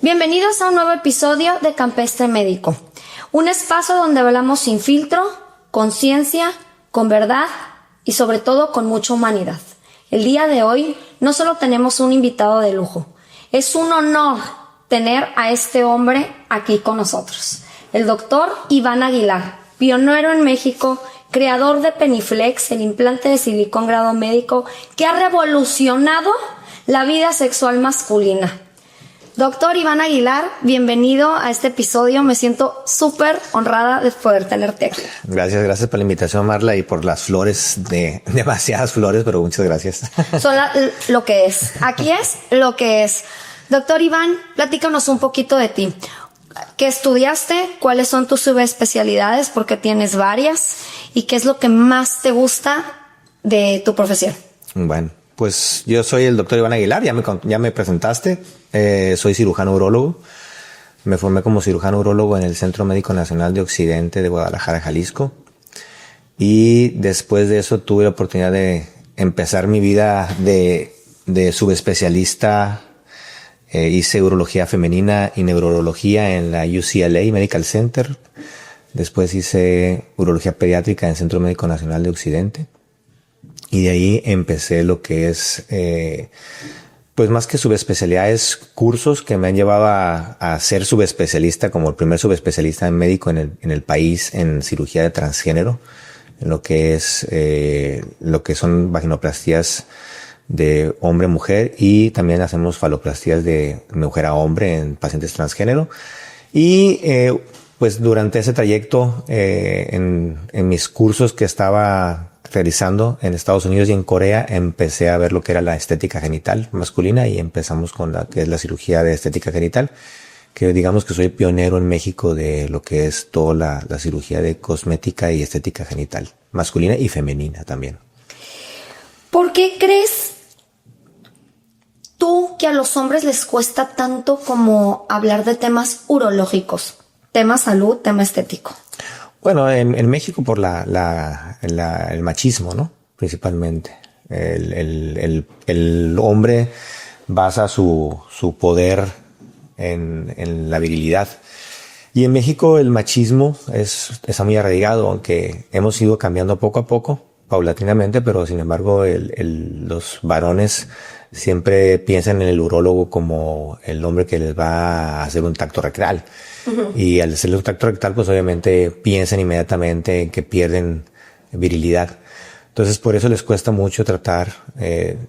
Bienvenidos a un nuevo episodio de Campestre Médico, un espacio donde hablamos sin filtro, con ciencia, con verdad y sobre todo con mucha humanidad. El día de hoy no solo tenemos un invitado de lujo, es un honor tener a este hombre aquí con nosotros, el doctor Iván Aguilar, pionero en México, creador de Peniflex, el implante de silicón grado médico que ha revolucionado la vida sexual masculina. Doctor Iván Aguilar, bienvenido a este episodio. Me siento súper honrada de poder tenerte aquí. Gracias por la invitación, Marla, y por las flores, demasiadas flores, pero muchas gracias. Son lo que es. Aquí es lo que es. Doctor Iván, platícanos un poquito de ti. ¿Qué estudiaste? ¿Cuáles son tus subespecialidades? Porque tienes varias. ¿Y qué es lo que más te gusta de tu profesión? Bueno, pues yo soy el doctor Iván Aguilar, ya me presentaste. Soy cirujano urólogo. Me formé como cirujano urólogo en el Centro Médico Nacional de Occidente de Guadalajara, Jalisco. Y después de eso tuve la oportunidad de empezar mi vida de subespecialista. Hice urología femenina y neurología en la UCLA Medical Center. Después hice urología pediátrica en el Centro Médico Nacional de Occidente. Y de ahí empecé lo que es, pues más que subespecialidades, cursos que me han llevado a ser subespecialista, como el primer subespecialista en médico en el país en cirugía de transgénero, en lo que son vaginoplastías de hombre-mujer, y también hacemos faloplastías de mujer a hombre en pacientes transgénero. Y pues durante ese trayecto, en mis cursos que estaba realizando en Estados Unidos y en Corea, empecé a ver lo que era la estética genital masculina, y empezamos con la que es la cirugía de estética genital, que digamos que soy pionero en México de lo que es toda la cirugía de cosmética y estética genital masculina y femenina también. ¿Por qué crees tú que a los hombres les cuesta tanto como hablar de temas urológicos, tema salud, tema estético? Bueno, en México por el machismo, ¿no? Principalmente. El hombre basa su poder en la virilidad. Y en México el machismo está muy arraigado, aunque hemos ido cambiando poco a poco, paulatinamente, pero sin embargo los varones siempre piensan en el urólogo como el hombre que les va a hacer un tacto rectal. Uh-huh. Y al hacerle un tacto rectal, pues obviamente piensan inmediatamente en que pierden virilidad. Entonces por eso les cuesta mucho tratar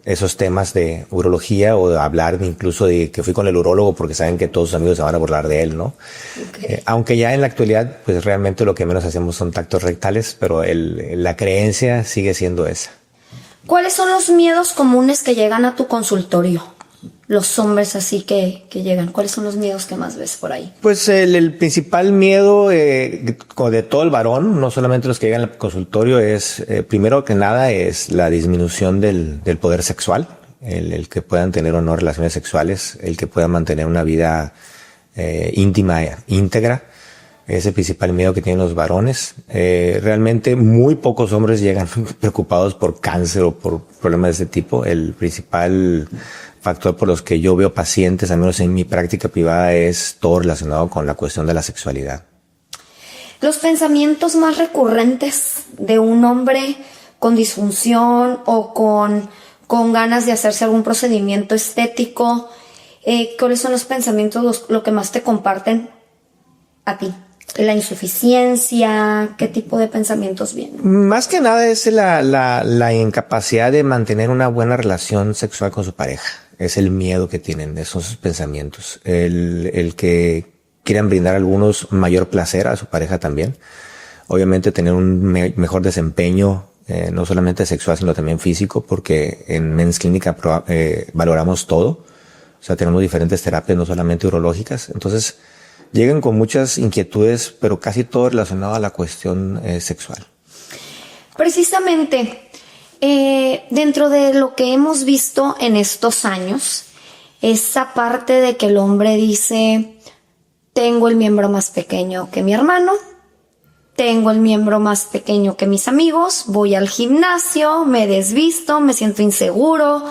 esos temas de urología, o de hablar incluso de que fui con el urólogo, porque saben que todos sus amigos se van a burlar de él, ¿no? Okay. Aunque ya en la actualidad, pues realmente lo que menos hacemos son tactos rectales, pero la creencia sigue siendo esa. ¿Cuáles son los miedos comunes que llegan a tu consultorio? Los hombres así que llegan. ¿Cuáles son los miedos que más ves por ahí? Pues el principal miedo de todo el varón, no solamente los que llegan al consultorio, es primero que nada es la disminución del poder sexual, el que puedan tener o no relaciones sexuales, el que puedan mantener una vida íntima, íntegra. Es el principal miedo que tienen los varones. Realmente muy pocos hombres llegan preocupados por cáncer o por problemas de ese tipo. El principal factor por los que yo veo pacientes, al menos en mi práctica privada, es todo relacionado con la cuestión de la sexualidad. Los pensamientos más recurrentes de un hombre con disfunción o con ganas de hacerse algún procedimiento estético, ¿cuáles son los pensamientos, lo que más te comparten a ti? ¿La insuficiencia? ¿Qué tipo de pensamientos vienen? Más que nada es la incapacidad de mantener una buena relación sexual con su pareja. Es el miedo que tienen, esos sus pensamientos. El que quieran brindar a algunos mayor placer a su pareja también. Obviamente tener un mejor desempeño, no solamente sexual, sino también físico, porque en Men's Clínica valoramos todo. O sea, tenemos diferentes terapias, no solamente urológicas. Entonces, llegan con muchas inquietudes, pero casi todo relacionado a la cuestión sexual. Precisamente, dentro de lo que hemos visto en estos años, esa parte de que el hombre dice, tengo el miembro más pequeño que mi hermano, tengo el miembro más pequeño que mis amigos, voy al gimnasio, me desvisto, me siento inseguro,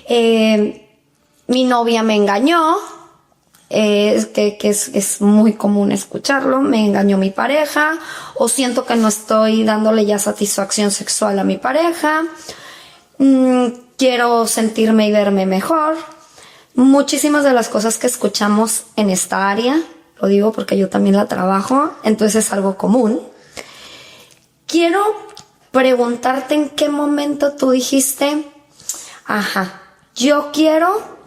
mi novia me engañó, es muy común escucharlo. Me engañó mi pareja, o siento que no estoy dándole ya satisfacción sexual a mi pareja. Quiero sentirme y verme mejor. Muchísimas de las cosas que escuchamos en esta área, lo digo porque yo también la trabajo, entonces es algo común. Quiero preguntarte en qué momento tú dijiste, yo quiero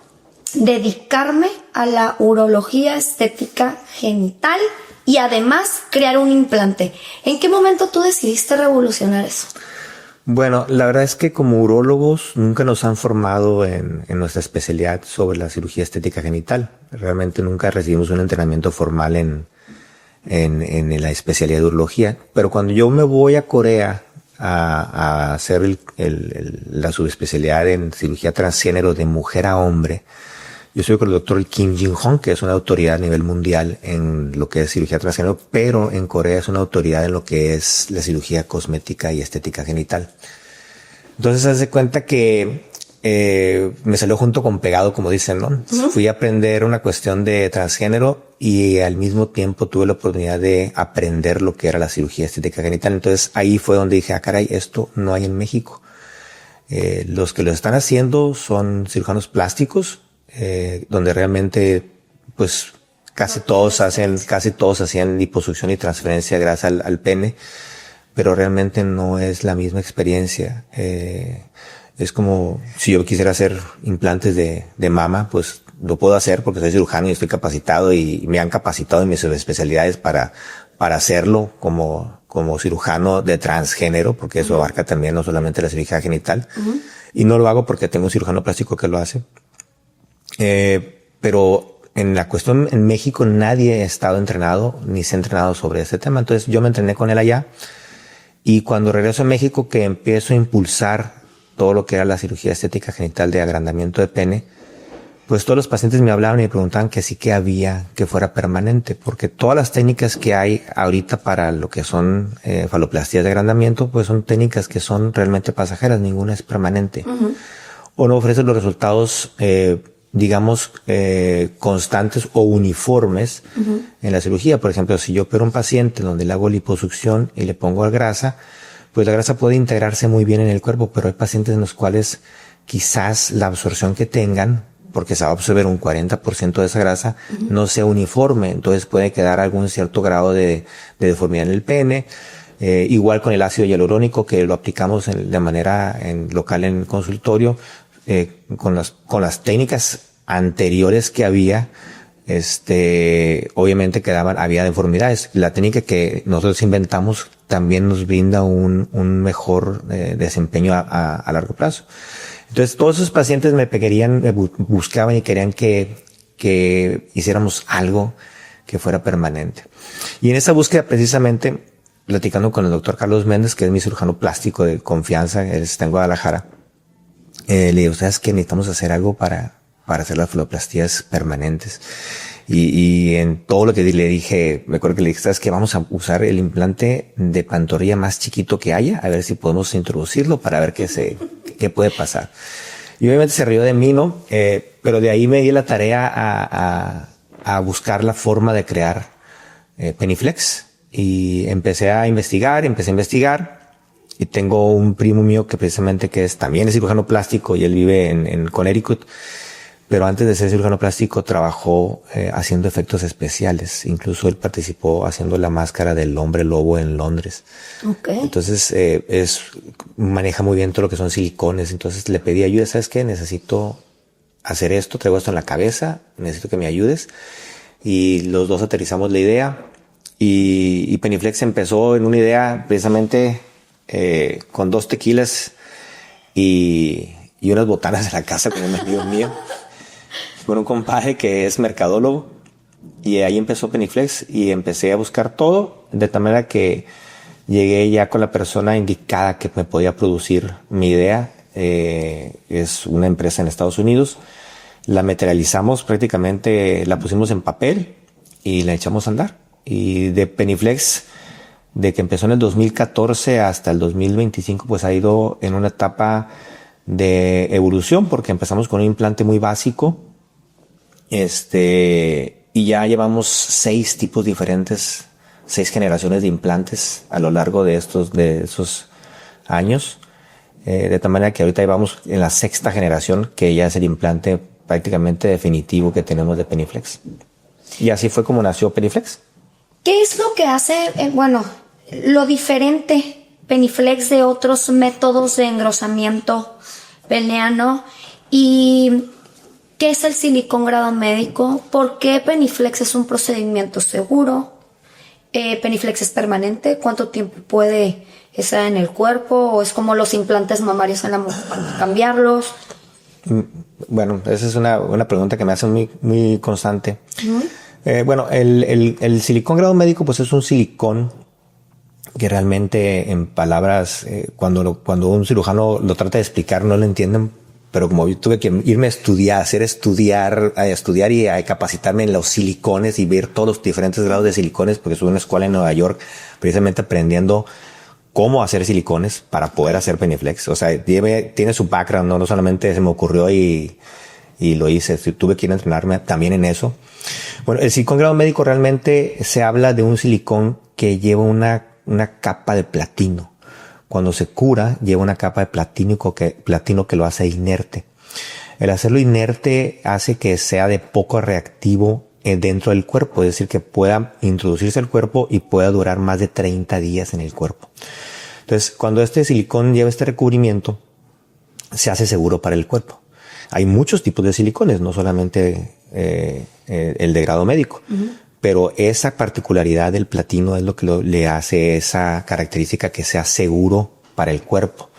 dedicarme a la urología estética genital y además crear un implante. ¿En qué momento tú decidiste revolucionar eso? Bueno, la verdad es que como urólogos nunca nos han formado en nuestra especialidad sobre la cirugía estética genital. Realmente nunca recibimos un entrenamiento formal en la especialidad de urología. Pero cuando yo me voy a Corea a hacer la subespecialidad en cirugía transgénero de mujer a hombre, yo soy con el doctor Kim Jin-hong, que es una autoridad a nivel mundial en lo que es cirugía transgénero, pero en Corea es una autoridad en lo que es la cirugía cosmética y estética genital. Entonces, haz de cuenta que me salió junto con pegado, como dicen, ¿no? Uh-huh. Fui a aprender una cuestión de transgénero y al mismo tiempo tuve la oportunidad de aprender lo que era la cirugía estética genital. Entonces, ahí fue donde dije, caray, esto no hay en México. Los que lo están haciendo son cirujanos plásticos, donde realmente pues casi todos hacían liposucción y transferencia de grasa al pene, pero realmente no es la misma experiencia. Es como si yo quisiera hacer implantes de mama, pues lo puedo hacer porque soy cirujano y estoy capacitado y me han capacitado en mis subespecialidades para hacerlo como cirujano de transgénero, porque eso abarca también no solamente la cirugía genital. Uh-huh. Y no lo hago porque tengo un cirujano plástico que lo hace. Pero en la cuestión en México nadie ha estado entrenado ni se ha entrenado sobre este tema. Entonces yo me entrené con él allá y cuando regreso a México que empiezo a impulsar todo lo que era la cirugía estética genital de agrandamiento de pene, pues todos los pacientes me hablaban y me preguntaban que sí que había que fuera permanente, porque todas las técnicas que hay ahorita para lo que son faloplastías de agrandamiento, pues son técnicas que son realmente pasajeras, ninguna es permanente. Uh-huh. O no ofrecen los resultados constantes o uniformes uh-huh. en la cirugía. Por ejemplo, si yo opero a un paciente donde le hago liposucción y le pongo grasa, pues la grasa puede integrarse muy bien en el cuerpo, pero hay pacientes en los cuales quizás la absorción que tengan, porque se va a absorber un 40% de esa grasa, uh-huh. no sea uniforme, entonces puede quedar algún cierto grado de deformidad en el pene. Igual con el ácido hialurónico, que lo aplicamos de manera local en el consultorio, con las técnicas anteriores que había, obviamente había deformidades. La técnica que nosotros inventamos también nos brinda un mejor desempeño a largo plazo. Entonces todos esos pacientes me buscaban y querían que hiciéramos algo que fuera permanente. Y en esa búsqueda precisamente, platicando con el doctor Carlos Méndez, que es mi cirujano plástico de confianza, él está en Guadalajara, le digo, ¿sabes qué? Necesitamos hacer algo para hacer las faloplastías permanentes. Y en todo lo que le dije, me acuerdo que le dije, ¿sabes qué? Vamos a usar el implante de pantorrilla más chiquito que haya, a ver si podemos introducirlo para ver qué puede pasar. Y obviamente se rió de mí, ¿no? Pero de ahí me di la tarea a buscar la forma de crear Peniflex. Y empecé a investigar. Y tengo un primo mío que precisamente también es cirujano plástico y él vive en Connecticut. Pero antes de ser cirujano plástico trabajó haciendo efectos especiales. Incluso él participó haciendo la máscara del hombre lobo en Londres. Okay. Entonces maneja muy bien todo lo que son silicones. Entonces le pedí ayuda. ¿Sabes qué? Necesito hacer esto. Traigo esto en la cabeza. Necesito que me ayudes. Y los dos aterrizamos la idea. Y Peniflex empezó en una idea precisamente con 2 tequilas y unas botanas de la casa con un amigo mío, con un compadre que es mercadólogo, y ahí empezó Peniflex y empecé a buscar todo de tal manera que llegué ya con la persona indicada que me podía producir mi idea. Es una empresa en Estados Unidos, la materializamos prácticamente, la pusimos en papel y la echamos a andar. Y de Peniflex, de que empezó en el 2014 hasta el 2025, pues ha ido en una etapa de evolución, porque empezamos con un implante muy básico, Y ya llevamos 6 tipos diferentes, 6 generaciones de implantes a lo largo de esos años. De tal manera que ahorita llevamos en la 6ª generación, que ya es el implante prácticamente definitivo que tenemos de Peniflex. Y así fue como nació Peniflex. ¿Qué es lo que hace, lo diferente Peniflex de otros métodos de engrosamiento peniano? ¿Y qué es el silicón grado médico? ¿Por qué Peniflex es un procedimiento seguro? ¿Peniflex es permanente? ¿Cuánto tiempo puede estar en el cuerpo? ¿O es como los implantes mamarios en la mujer, cambiarlos? Bueno, esa es una pregunta que me hacen muy, muy constante. Bueno, el silicón grado médico pues es un silicón que realmente en palabras, cuando un cirujano lo trata de explicar no lo entienden, pero como yo tuve que irme a estudiar y a capacitarme en los silicones y ver todos los diferentes grados de silicones, porque estuve en una escuela en Nueva York precisamente aprendiendo cómo hacer silicones para poder hacer Peniflex. O sea, tiene su background, no solamente se me ocurrió y lo hice, tuve que ir a entrenarme también en eso. Bueno, el silicón grado médico realmente se habla de un silicón que lleva una capa de platino. Cuando se cura, lleva una capa de platino que lo hace inerte. El hacerlo inerte hace que sea de poco reactivo dentro del cuerpo, es decir, que pueda introducirse al cuerpo y pueda durar más de 30 días en el cuerpo. Entonces, cuando este silicón lleva este recubrimiento, se hace seguro para el cuerpo. Hay muchos tipos de silicones, no solamente el de grado médico. Pero esa particularidad del platino es lo que le hace esa característica que sea seguro para el cuerpo.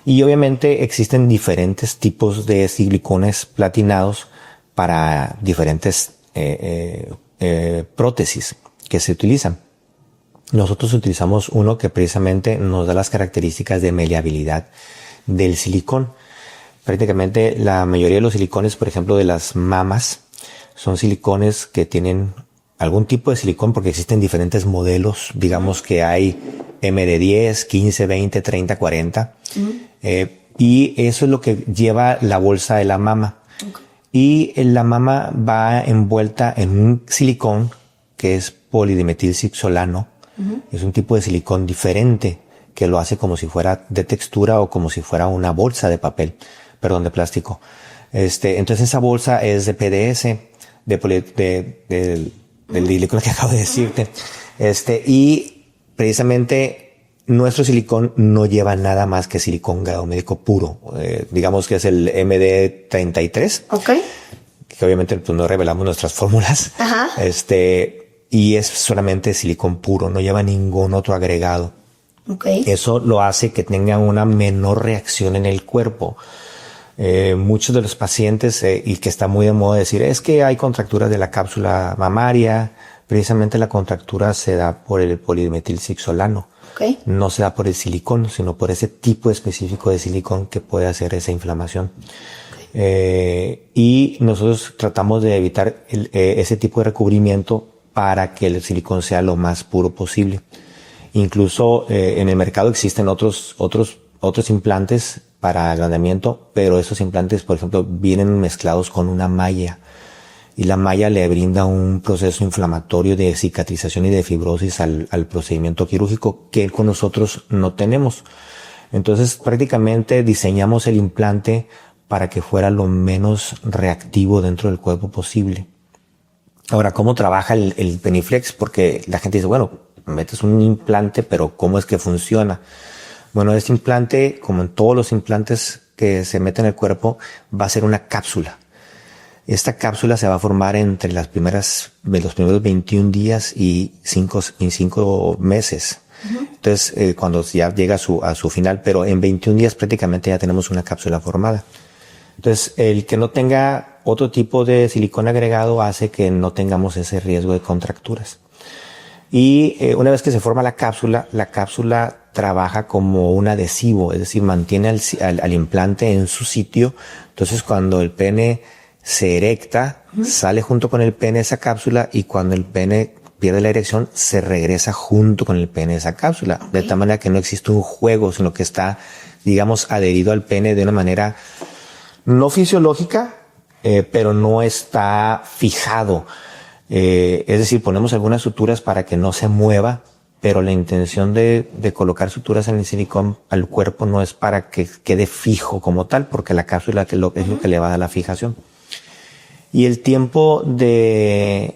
Y obviamente existen diferentes tipos de silicones platinados para diferentes prótesis que se utilizan. Nosotros utilizamos uno que precisamente nos da las características de maleabilidad del silicón. Prácticamente la mayoría de los silicones, por ejemplo, de las mamas, son silicones que tienen algún tipo de silicón porque existen diferentes modelos. Digamos que hay MD10, 15, 20, 30, 40. Y eso es lo que lleva la bolsa de la mama. Y la mama va envuelta en un silicón que es polidimetilciclolano. Es un tipo de silicón diferente que lo hace como si fuera de textura o como si fuera una bolsa de papel, de plástico. Entonces esa bolsa es de PDS, del silicón que acabo de decirte. Y precisamente nuestro silicón no lleva nada más que silicón grado médico puro. Digamos que es el MD33. Okay. Que obviamente pues, no revelamos nuestras fórmulas. Ajá. Y es solamente silicón puro, no lleva ningún otro agregado. Okay. Eso lo hace que tenga una menor reacción en el cuerpo. Muchos de los pacientes, y que está muy de moda decir, es que hay contracturas de la cápsula mamaria. Precisamente la contractura se da por el polimetilciclolano. Okay. No se da por el silicón, sino por ese tipo específico de silicón que puede hacer esa inflamación. Okay. Y nosotros tratamos de evitar ese tipo de recubrimiento para que el silicón sea lo más puro posible. Incluso en el mercado existen otros implantes para agrandamiento, pero esos implantes, por ejemplo, vienen mezclados con una malla. Y la malla le brinda un proceso inflamatorio de cicatrización y de fibrosis al procedimiento quirúrgico que con nosotros no tenemos. Entonces, prácticamente diseñamos el implante para que fuera lo menos reactivo dentro del cuerpo posible. Ahora, ¿cómo trabaja el Peniflex? Porque la gente dice, bueno, metes un implante, pero ¿cómo es que funciona? Bueno, este implante, como en todos los implantes que se meten en el cuerpo, va a ser una cápsula. Esta cápsula se va a formar entre los primeros 21 días y 5 meses. Entonces, cuando ya llega a su final, pero en 21 días prácticamente ya tenemos una cápsula formada. Entonces, el que no tenga otro tipo de silicón agregado hace que no tengamos ese riesgo de contracturas. Y una vez que se forma la cápsula trabaja como un adhesivo, es decir, mantiene al implante en su sitio. Entonces, cuando el pene se erecta, sale junto con el pene esa cápsula, y cuando el pene pierde la erección, se regresa junto con el pene esa cápsula. Okay. De tal manera que no existe un juego, sino que está, digamos, adherido al pene de una manera no fisiológica, pero no está fijado. Es decir, ponemos algunas suturas para que no se mueva, pero la intención de colocar suturas en el silicón al cuerpo no es para que quede fijo como tal, porque la cápsula es lo que le va a dar la fijación. Y el tiempo del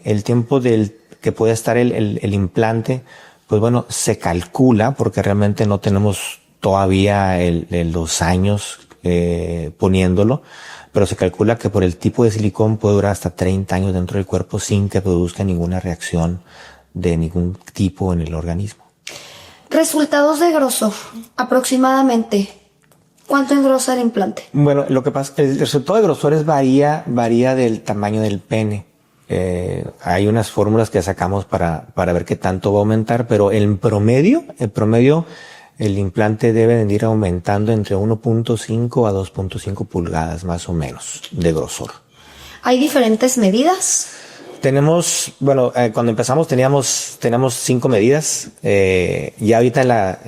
que puede estar el implante, pues bueno, se calcula, porque realmente no tenemos todavía los años poniéndolo, pero se calcula que por el tipo de silicón puede durar hasta 30 años dentro del cuerpo sin que produzca ninguna reacción de ningún tipo en el organismo. Resultados de grosor, aproximadamente. ¿Cuánto engrosa el implante? Bueno, lo que pasa es que el resultado de grosores varía del tamaño del pene. Hay unas fórmulas que sacamos para ver qué tanto va a aumentar, pero el promedio, el implante debe de ir aumentando entre 1.5 a 2.5 pulgadas más o menos de grosor. ¿Hay diferentes medidas? Tenemos, cuando empezamos tenemos 5 medidas. Ya ahorita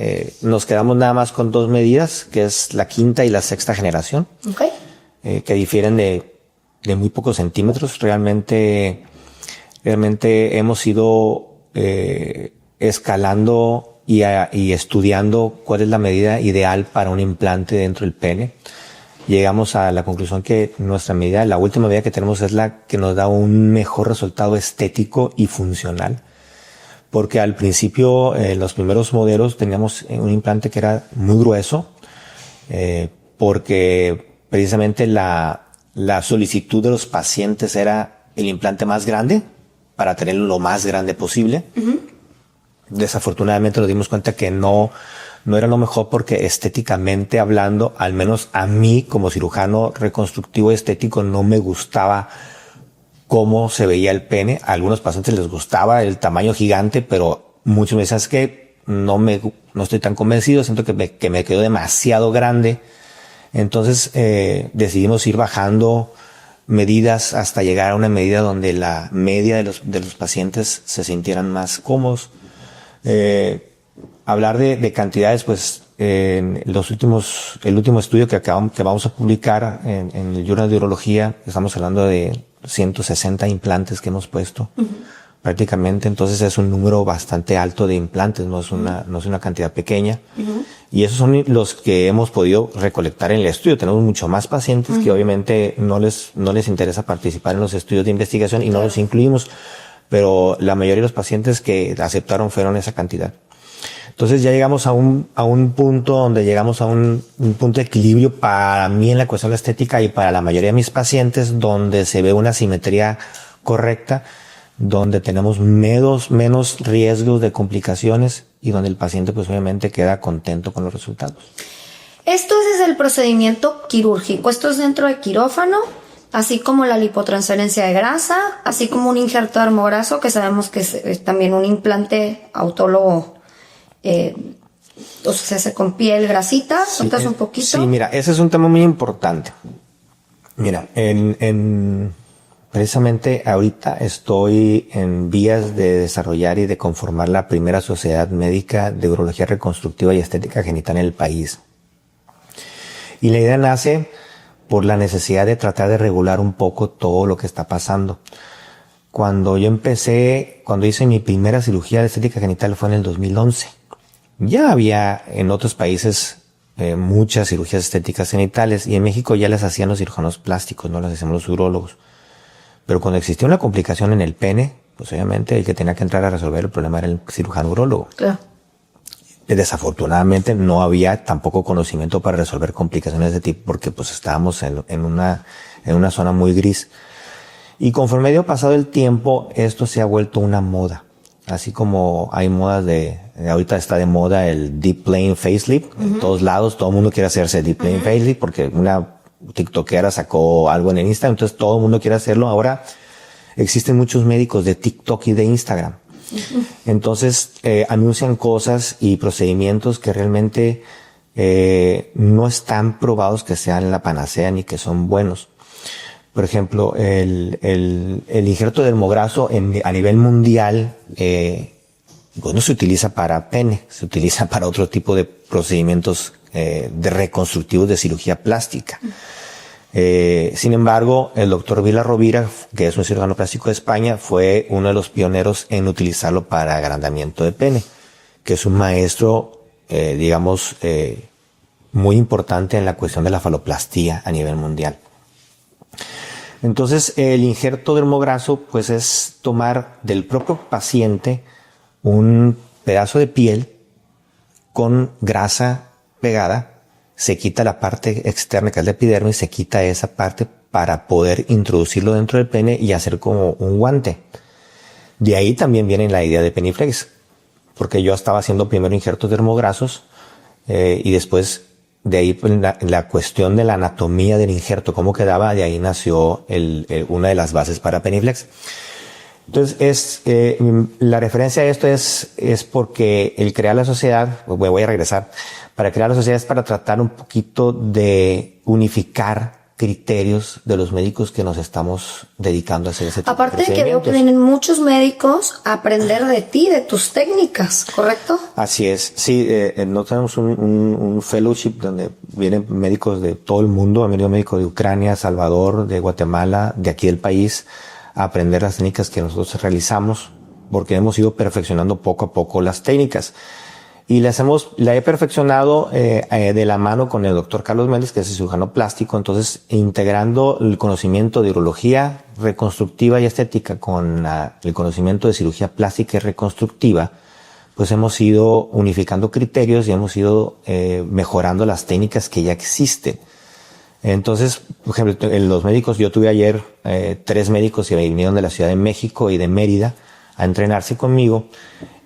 nos quedamos nada más con 2 medidas, que es la 5ª y la 6ª generación. Okay. Que difieren de muy pocos centímetros. Realmente hemos ido escalando y estudiando cuál es la medida ideal para un implante dentro del pene. Llegamos a la conclusión que nuestra medida, la última medida que tenemos, es la que nos da un mejor resultado estético y funcional. Porque al principio, los primeros modelos, teníamos un implante que era muy grueso, porque precisamente la solicitud de los pacientes era el implante más grande, para tenerlo lo más grande posible. Uh-huh. Desafortunadamente nos dimos cuenta que no era lo mejor, porque estéticamente hablando, al menos a mí como cirujano reconstructivo estético, no me gustaba cómo se veía el pene. A algunos pacientes les gustaba el tamaño gigante, pero muchos me decían que no estoy tan convencido, siento que me quedó demasiado grande. Entonces decidimos ir bajando medidas hasta llegar a una medida donde la media de los pacientes se sintieran más cómodos. Hablar de cantidades, pues el último estudio que vamos a publicar en el Journal de Urología, estamos hablando de 160 implantes que hemos puesto. Uh-huh. Prácticamente, entonces es un número bastante alto de implantes, no es una cantidad pequeña. Uh-huh. Y esos son los que hemos podido recolectar en el estudio. Tenemos mucho más pacientes que obviamente no les interesa participar en los estudios de investigación y no los incluimos, pero la mayoría de los pacientes que aceptaron fueron esa cantidad. Entonces ya llegamos a un punto donde llegamos a un punto de equilibrio para mí en la cuestión de la estética y para la mayoría de mis pacientes, donde se ve una simetría correcta, donde tenemos menos riesgos de complicaciones y donde el paciente pues obviamente queda contento con los resultados. Esto es el procedimiento quirúrgico, esto es dentro de quirófano, así como la lipotransferencia de grasa, así como un injerto de armograso, que sabemos que es también un implante autólogo, o sea, se hace con piel, grasita. ¿Cuentas un poquito? Sí, mira, ese es un tema muy importante. Mira, precisamente ahorita estoy en vías de desarrollar y de conformar la primera sociedad médica de urología reconstructiva y estética genital en el país. Y la idea nace por la necesidad de tratar de regular un poco todo lo que está pasando. Cuando hice mi primera cirugía de estética genital fue en el 2011. Ya había en otros países muchas cirugías estéticas genitales y en México ya las hacían los cirujanos plásticos, no las hacíamos los urólogos. Pero cuando existía una complicación en el pene, pues obviamente el que tenía que entrar a resolver el problema era el cirujano urólogo. Claro. Desafortunadamente no había tampoco conocimiento para resolver complicaciones de tipo, porque pues estábamos en una zona muy gris. Y conforme ha ido pasado el tiempo, esto se ha vuelto una moda. Así como hay modas ahorita está de moda el deep plane facelift. Uh-huh. En todos lados, todo el mundo quiere hacerse deep plane facelift porque una tiktokera sacó algo en el Instagram, entonces todo el mundo quiere hacerlo. Ahora existen muchos médicos de TikTok y de Instagram. Uh-huh. Entonces anuncian cosas y procedimientos que realmente no están probados que sean la panacea ni que son buenos. Por ejemplo, el injerto de dermograso a nivel mundial, no se utiliza para pene, se utiliza para otro tipo de procedimientos de reconstructivos de cirugía plástica. Sin embargo, el doctor Vila Rovira, que es un cirujano plástico de España, fue uno de los pioneros en utilizarlo para agrandamiento de pene, que es un maestro, muy importante en la cuestión de la faloplastía a nivel mundial. Entonces, el injerto dermograso, pues, es tomar del propio paciente un pedazo de piel con grasa pegada, se quita la parte externa, que es la epidermis, se quita esa parte para poder introducirlo dentro del pene y hacer como un guante. De ahí también viene la idea de Peniflex, porque yo estaba haciendo primero injertos dermograsos y después de ahí pues, la cuestión de la anatomía del injerto, cómo quedaba, de ahí nació una de las bases para Peniflex. Entonces, la referencia a esto es porque el crear la sociedad, voy a regresar, para crear la sociedad es para tratar un poquito de unificar criterios de los médicos que nos estamos dedicando a hacer ese tipo de Aparte de que veo procedimientos. que vienen muchos médicos a aprender de ti, de tus técnicas, ¿correcto? Así es, sí, no tenemos un fellowship donde vienen médicos de todo el mundo, han venido médicos de Ucrania, Salvador, de Guatemala, de aquí del país, a aprender las técnicas que nosotros realizamos, porque hemos ido perfeccionando poco a poco las técnicas. Y la he perfeccionado de la mano con el doctor Carlos Méndez, que es el cirujano plástico, entonces integrando el conocimiento de urología reconstructiva y estética con el conocimiento de cirugía plástica y reconstructiva, pues hemos ido unificando criterios y hemos ido mejorando las técnicas que ya existen. Entonces, por ejemplo, los médicos, yo tuve ayer 3 médicos que vinieron de la Ciudad de México y de Mérida a entrenarse conmigo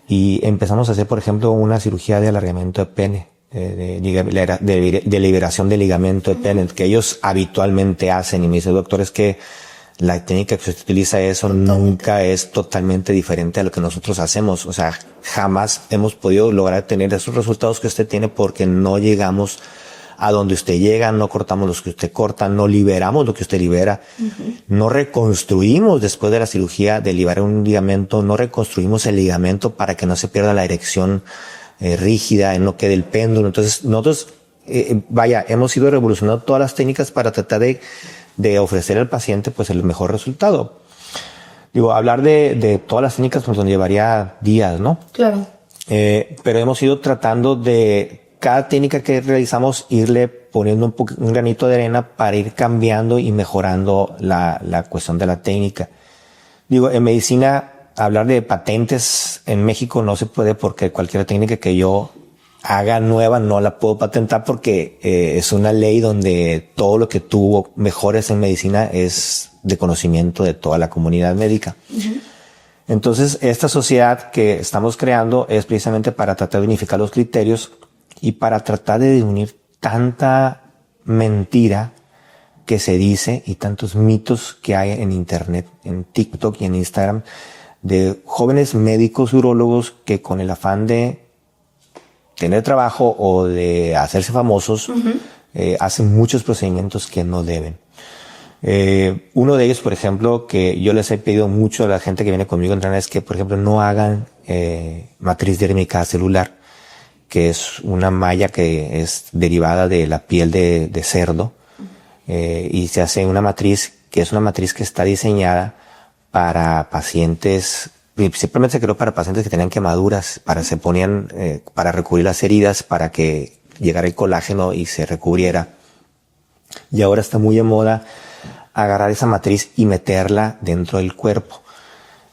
y empezamos a hacer, por ejemplo, una cirugía de alargamiento de pene, de liberación de ligamento de pene, que ellos habitualmente hacen, y me dice el doctor, es que la técnica que se utiliza eso nunca es totalmente diferente a lo que nosotros hacemos. O sea, jamás hemos podido lograr tener esos resultados que usted tiene porque no llegamos a donde usted llega, no cortamos lo que usted corta, no liberamos lo que usted libera, no reconstruimos después de la cirugía de liberar un ligamento, no reconstruimos el ligamento para que no se pierda la erección rígida, no quede el péndulo. Entonces, nosotros, hemos ido revolucionando todas las técnicas para tratar de ofrecer al paciente pues el mejor resultado. Digo, hablar de todas las técnicas pues nos llevaría días, ¿no? Claro. Pero hemos ido tratando de cada técnica que realizamos irle poniendo un granito de arena para ir cambiando y mejorando la cuestión de la técnica. Digo, en medicina, hablar de patentes en México no se puede porque cualquier técnica que yo haga nueva no la puedo patentar porque es una ley donde todo lo que tú mejores en medicina es de conocimiento de toda la comunidad médica. Entonces, esta sociedad que estamos creando es precisamente para tratar de unificar los criterios y para tratar de unir tanta mentira que se dice y tantos mitos que hay en internet, en TikTok y en Instagram, de jóvenes médicos urólogos que con el afán de tener trabajo o de hacerse famosos, hacen muchos procedimientos que no deben. Uno de ellos, por ejemplo, que yo les he pedido mucho a la gente que viene conmigo a entrenar es que, por ejemplo, no hagan matriz dérmica celular, que es una malla que es derivada de la piel de cerdo, y se hace una matriz que es una matriz que está diseñada para pacientes, simplemente se creó para pacientes que tenían quemaduras, se ponían para recubrir las heridas, para que llegara el colágeno y se recubriera. Y ahora está muy de moda agarrar esa matriz y meterla dentro del cuerpo,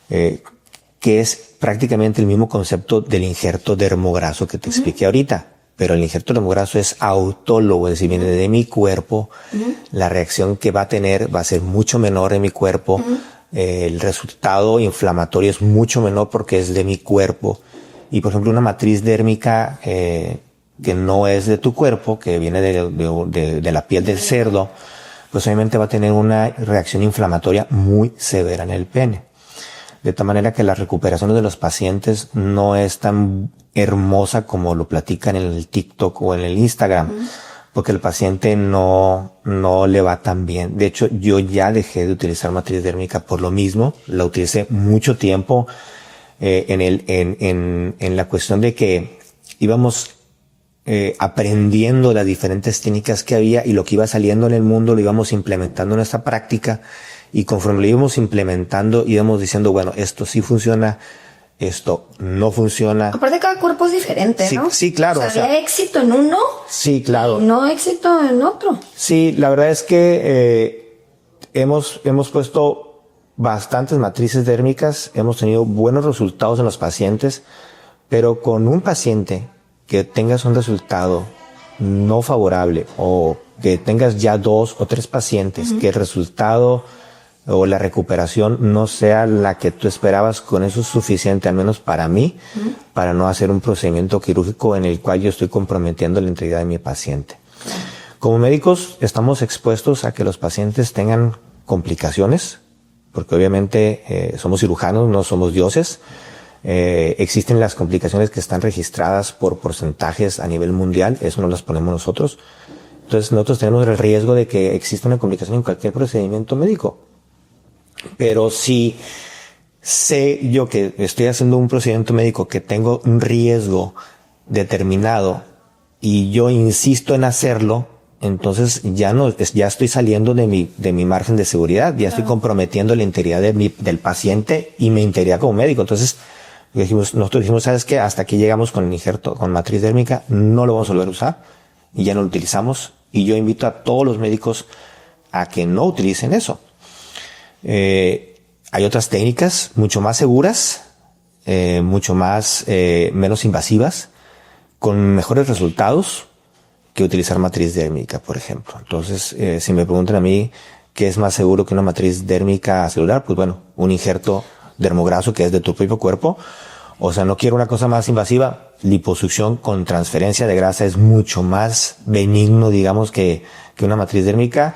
que es prácticamente el mismo concepto del injerto dermograso que te expliqué ahorita, pero el injerto dermograso es autólogo, es decir, viene de mi cuerpo, la reacción que va a tener va a ser mucho menor en mi cuerpo, el resultado inflamatorio es mucho menor porque es de mi cuerpo. Y por ejemplo, una matriz dérmica que no es de tu cuerpo, que viene de la piel del cerdo, pues obviamente va a tener una reacción inflamatoria muy severa en el pene. De tal manera que la recuperación de los pacientes no es tan hermosa como lo platican en el TikTok o en el Instagram, porque el paciente no le va tan bien. De hecho, yo ya dejé de utilizar matriz dérmica por lo mismo. La utilicé mucho tiempo en la cuestión de que íbamos aprendiendo las diferentes técnicas que había y lo que iba saliendo en el mundo lo íbamos implementando en nuestra práctica, y conforme lo íbamos implementando íbamos diciendo, bueno, esto sí funciona, esto no funciona. Aparte, cada cuerpo es diferente, sí, ¿no? Sí, claro. O sea, había éxito en uno. Sí, claro. Y no éxito en otro. Sí, la verdad es que hemos puesto bastantes matrices dérmicas, hemos tenido buenos resultados en los pacientes, pero con un paciente que tengas un resultado no favorable o que tengas ya 2 o 3 pacientes, que el resultado o la recuperación no sea la que tú esperabas, con eso es suficiente, al menos para mí, para no hacer un procedimiento quirúrgico en el cual yo estoy comprometiendo la integridad de mi paciente. Como médicos estamos expuestos a que los pacientes tengan complicaciones, porque obviamente somos cirujanos, no somos dioses. Existen las complicaciones que están registradas por porcentajes a nivel mundial, eso no las ponemos nosotros. Entonces nosotros tenemos el riesgo de que exista una complicación en cualquier procedimiento médico. Pero si sé yo que estoy haciendo un procedimiento médico que tengo un riesgo determinado y yo insisto en hacerlo, entonces ya estoy saliendo de mi margen de seguridad, ya estoy comprometiendo la integridad del paciente y mi integridad como médico. Entonces nosotros dijimos, ¿sabes qué? Hasta aquí llegamos con el injerto, con matriz dérmica, no lo vamos a volver a usar y ya no lo utilizamos. Y yo invito a todos los médicos a que no utilicen eso. Hay otras técnicas mucho más seguras, mucho más menos invasivas, con mejores resultados que utilizar matriz dérmica, por ejemplo. Entonces, si me preguntan a mí qué es más seguro que una matriz dérmica celular, pues bueno, un injerto dermograso que es de tu propio cuerpo. O sea, no quiero una cosa más invasiva. Liposucción con transferencia de grasa es mucho más benigno, digamos, que una matriz dérmica.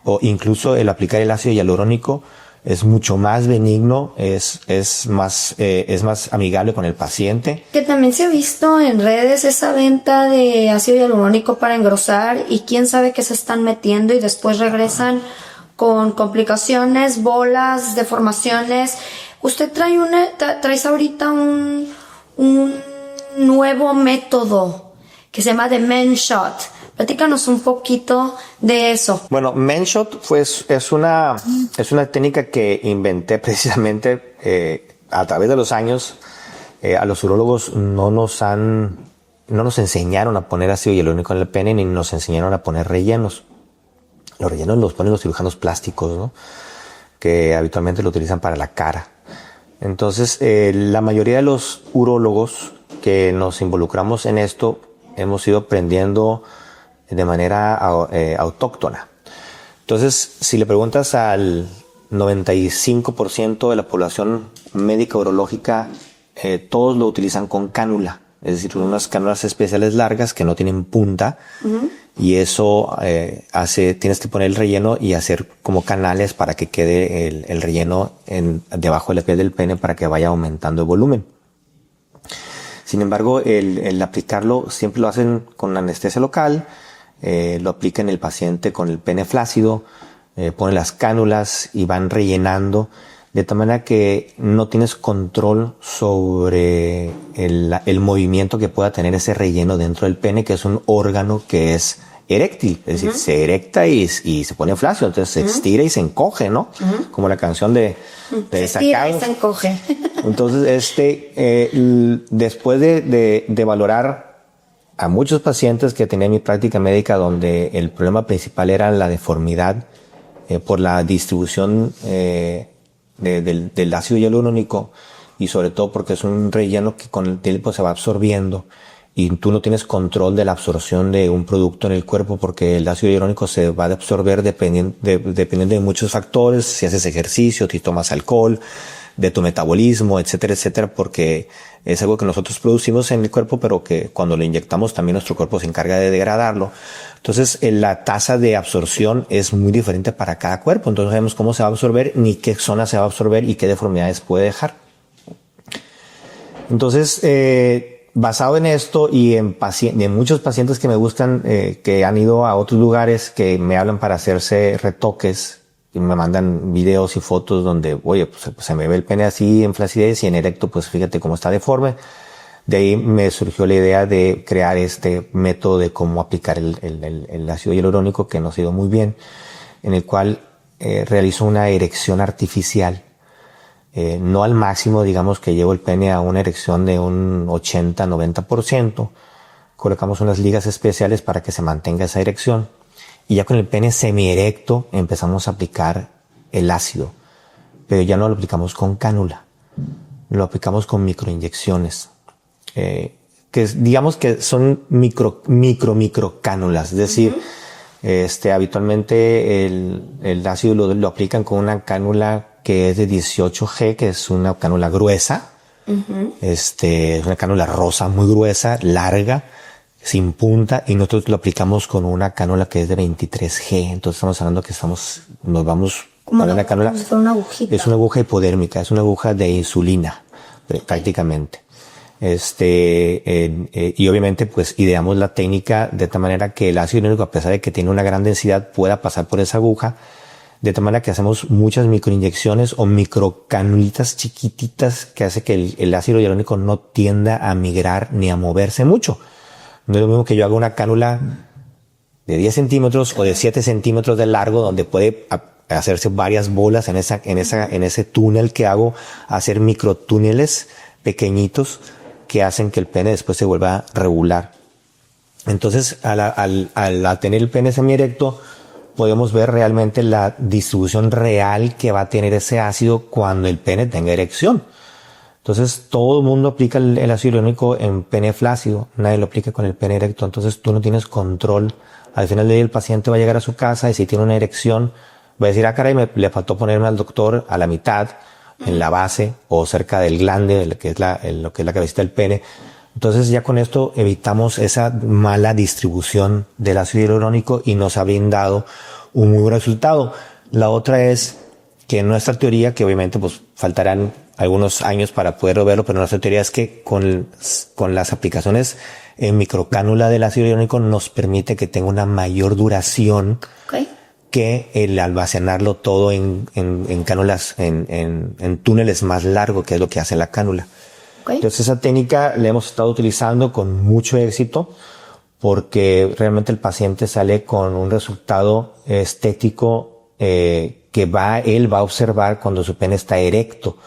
O incluso el aplicar el ácido hialurónico es mucho más benigno, es más amigable con el paciente. Que también se ha visto en redes esa venta de ácido hialurónico para engrosar, y quién sabe qué se están metiendo y después regresan con complicaciones, bolas, deformaciones. Usted traes ahorita un nuevo método que se llama The Men Shot. Platícanos un poquito de eso. Bueno, Men Shot pues, es una técnica que inventé precisamente a través de los años. A los urólogos no nos enseñaron a poner ácido hialurónico en el pene, ni nos enseñaron a poner rellenos. Los rellenos los ponen los cirujanos plásticos, ¿no? Que habitualmente lo utilizan para la cara. Entonces, la mayoría de los urólogos que nos involucramos en esto hemos ido aprendiendo de manera autóctona. Entonces, si le preguntas al 95% de la población médica urológica, todos lo utilizan con cánula, es decir, unas cánulas especiales largas que no tienen punta, y eso tienes que poner el relleno y hacer como canales para que quede el relleno debajo de la piel del pene para que vaya aumentando el volumen. Sin embargo, el aplicarlo siempre lo hacen con anestesia local. Lo aplican el paciente con el pene flácido, ponen las cánulas y van rellenando, de tal manera que no tienes control sobre el movimiento que pueda tener ese relleno dentro del pene, que es un órgano que es eréctil, es decir, se erecta y se pone flácido, entonces se estira y se encoge, ¿no? Como la canción de se estira y se encoge. Entonces, después de valorar a muchos pacientes que tenía en mi práctica médica, donde el problema principal era la deformidad por la distribución del ácido hialurónico, y sobre todo porque es un relleno que con el tiempo se va absorbiendo y tú no tienes control de la absorción de un producto en el cuerpo, porque el ácido hialurónico se va a absorber dependiendo de muchos factores, si haces ejercicio, si tomas alcohol, de tu metabolismo, etcétera, etcétera, porque es algo que nosotros producimos en el cuerpo, pero que cuando lo inyectamos también nuestro cuerpo se encarga de degradarlo. Entonces, la tasa de absorción es muy diferente para cada cuerpo. Entonces, no sabemos cómo se va a absorber, ni qué zona se va a absorber y qué deformidades puede dejar. Entonces, basado en esto y en muchos pacientes que me gustan, que han ido a otros lugares, que me hablan para hacerse retoques, y me mandan videos y fotos donde, oye, pues se me ve el pene así en flacidez y en erecto, pues fíjate cómo está deforme. De ahí me surgió la idea de crear este método de cómo aplicar el ácido hialurónico, que nos ha ido muy bien, en el cual realizo una erección artificial, no al máximo, digamos que llevo el pene a una erección de un 80-90%, colocamos unas ligas especiales para que se mantenga esa erección, y ya con el pene semierecto empezamos a aplicar el ácido, pero ya no lo aplicamos con cánula, lo aplicamos con microinyecciones, digamos que son micro cánulas, es decir, habitualmente el ácido lo aplican con una cánula que es de 18G, que es una cánula gruesa, es una cánula rosa muy gruesa, larga, sin punta, y nosotros lo aplicamos con una cánula que es de 23G, entonces estamos hablando que nos vamos como a una cánula, como si fuera una agujita. Es una aguja hipodérmica, es una aguja de insulina, prácticamente. Y obviamente pues ideamos la técnica de tal manera que el ácido hialurónico, a pesar de que tiene una gran densidad, pueda pasar por esa aguja, de tal manera que hacemos muchas microinyecciones o microcanulitas chiquititas que hace que el ácido hialurónico no tienda a migrar ni a moverse mucho. No es lo mismo que yo haga una cánula de 10 centímetros o de 7 centímetros de largo, donde puede hacerse varias bolas en ese túnel que hago, hacer microtúneles pequeñitos que hacen que el pene después se vuelva regular. Entonces, al tener el pene semierecto, podemos ver realmente la distribución real que va a tener ese ácido cuando el pene tenga erección. Entonces, todo el mundo aplica el ácido hialurónico en pene flácido, nadie lo aplica con el pene erecto, entonces tú no tienes control. Al final del día el paciente va a llegar a su casa y si tiene una erección, va a decir, caray, le faltó ponerme al doctor a la mitad, en la base o cerca del glande, lo que es la cabecita del pene. Entonces ya con esto evitamos esa mala distribución del ácido hialurónico y nos ha brindado un muy buen resultado. La otra es que nuestra teoría, que obviamente pues faltarán algunos años para poder verlo, pero nuestra teoría es que con las aplicaciones en microcánula del ácido hialurónico nos permite que tenga una mayor duración que el almacenarlo todo en cánulas, en túneles más largos, que es lo que hace la cánula. Entonces esa técnica la hemos estado utilizando con mucho éxito porque realmente el paciente sale con un resultado estético que él va a observar cuando su pene está erecto.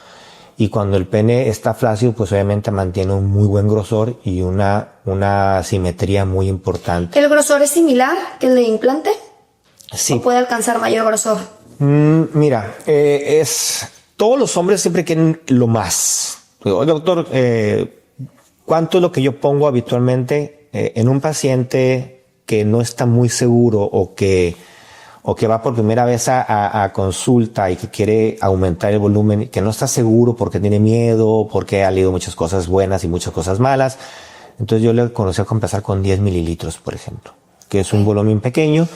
Y cuando el pene está flácido, pues obviamente mantiene un muy buen grosor y una simetría muy importante. ¿El grosor es similar que el de implante? Sí. ¿O puede alcanzar mayor grosor? Mira, todos los hombres siempre quieren lo más. Oiga, doctor, ¿cuánto es lo que yo pongo habitualmente en un paciente que no está muy seguro o que va por primera vez a consulta y que quiere aumentar el volumen, que no está seguro porque tiene miedo, porque ha leído muchas cosas buenas y muchas cosas malas? Entonces yo le aconsejo empezar con 10 mililitros, por ejemplo, que es un volumen pequeño,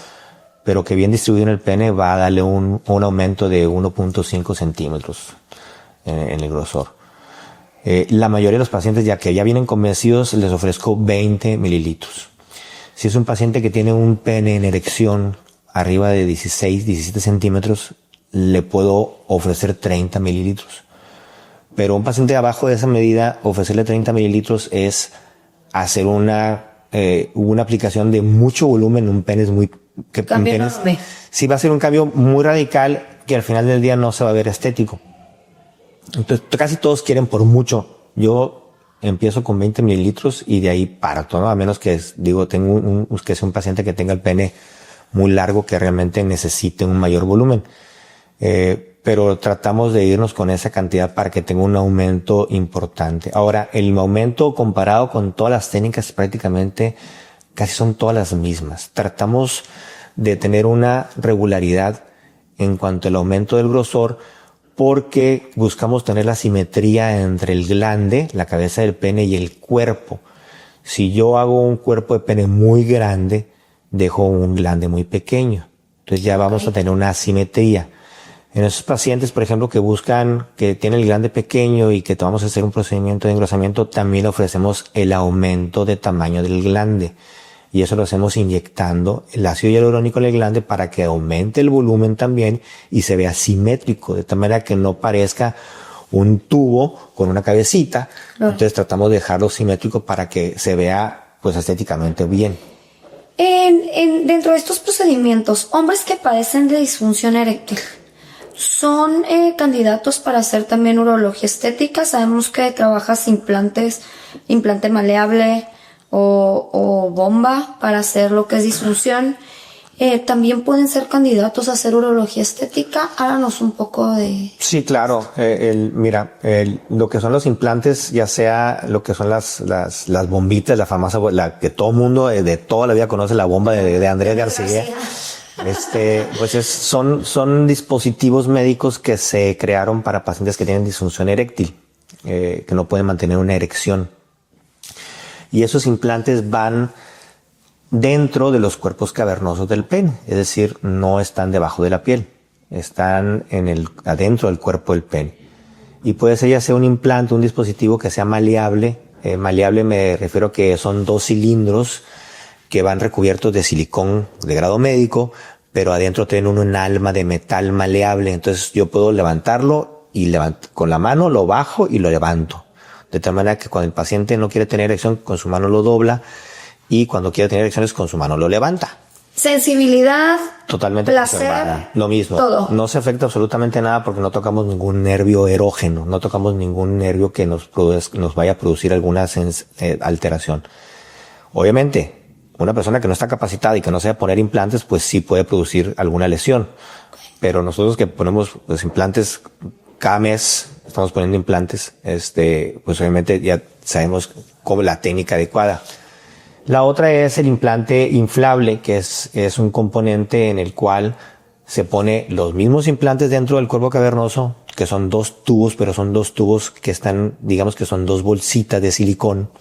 pero que bien distribuido en el pene va a darle un aumento de 1.5 centímetros en el grosor. La mayoría de los pacientes, ya que ya vienen convencidos, les ofrezco 20 mililitros. Si es un paciente que tiene un pene en erección arriba de 16, 17 centímetros, le puedo ofrecer 30 mililitros. Pero un paciente abajo de esa medida, ofrecerle 30 mililitros es hacer una aplicación de mucho volumen. Un pene es muy... Sí, va a ser un cambio muy radical que al final del día no se va a ver estético. Entonces, casi todos quieren por mucho. Yo empiezo con 20 mililitros y de ahí parto, ¿no? A menos que, que sea un paciente que tenga el pene muy largo, que realmente necesite un mayor volumen. Pero tratamos de irnos con esa cantidad para que tenga un aumento importante. Ahora, el aumento comparado con todas las técnicas prácticamente casi son todas las mismas. Tratamos de tener una regularidad en cuanto al aumento del grosor porque buscamos tener la simetría entre el glande, la cabeza del pene y el cuerpo. Si yo hago un cuerpo de pene muy grande, dejo un glande muy pequeño. Entonces ya vamos a tener una asimetría. En esos pacientes, por ejemplo, que tienen el glande pequeño y que vamos a hacer un procedimiento de engrosamiento, también le ofrecemos el aumento de tamaño del glande. Y eso lo hacemos inyectando el ácido hialurónico en el glande para que aumente el volumen también y se vea simétrico, de tal manera que no parezca un tubo con una cabecita. Entonces tratamos de dejarlo simétrico para que se vea pues estéticamente bien. Dentro de estos procedimientos, hombres que padecen de disfunción eréctil, ¿son candidatos para hacer también urología estética? Sabemos que trabajas implante maleable o bomba para hacer lo que es disfunción. También pueden ser candidatos a hacer urología estética. Háganos un poco de... Sí, claro. Lo que son los implantes, ya sea lo que son las bombitas, la famosa, la que todo mundo de toda la vida conoce, la bomba de Andrés García. Pues son dispositivos médicos que se crearon para pacientes que tienen disfunción eréctil, que no pueden mantener una erección. Y esos implantes van dentro de los cuerpos cavernosos del pene, es decir, no están debajo de la piel, están adentro del cuerpo del pene. Y puede ser ya sea un implante, un dispositivo que sea maleable. Maleable me refiero a que son 2 cilindros que van recubiertos de silicón de grado médico, pero adentro tienen un alma de metal maleable. Entonces yo puedo levantarlo y con la mano lo bajo y lo levanto. De tal manera que cuando el paciente no quiere tener erección, con su mano lo dobla, y cuando quiere tener erecciones, con su mano lo levanta. Sensibilidad, totalmente placer, conservada. Lo mismo. Todo. No se afecta absolutamente nada porque no tocamos ningún nervio erógeno, no tocamos ningún nervio que nos vaya a producir alguna alteración. Obviamente, una persona que no está capacitada y que no sabe poner implantes, pues sí puede producir alguna lesión. Pero nosotros que ponemos pues implantes cada mes, estamos poniendo implantes, pues obviamente ya sabemos cómo la técnica adecuada. La otra es el implante inflable, que es un componente en el cual se pone los mismos implantes dentro del cuerpo cavernoso, que son 2 tubos, pero son 2 tubos que están, digamos que son 2 bolsitas de silicón,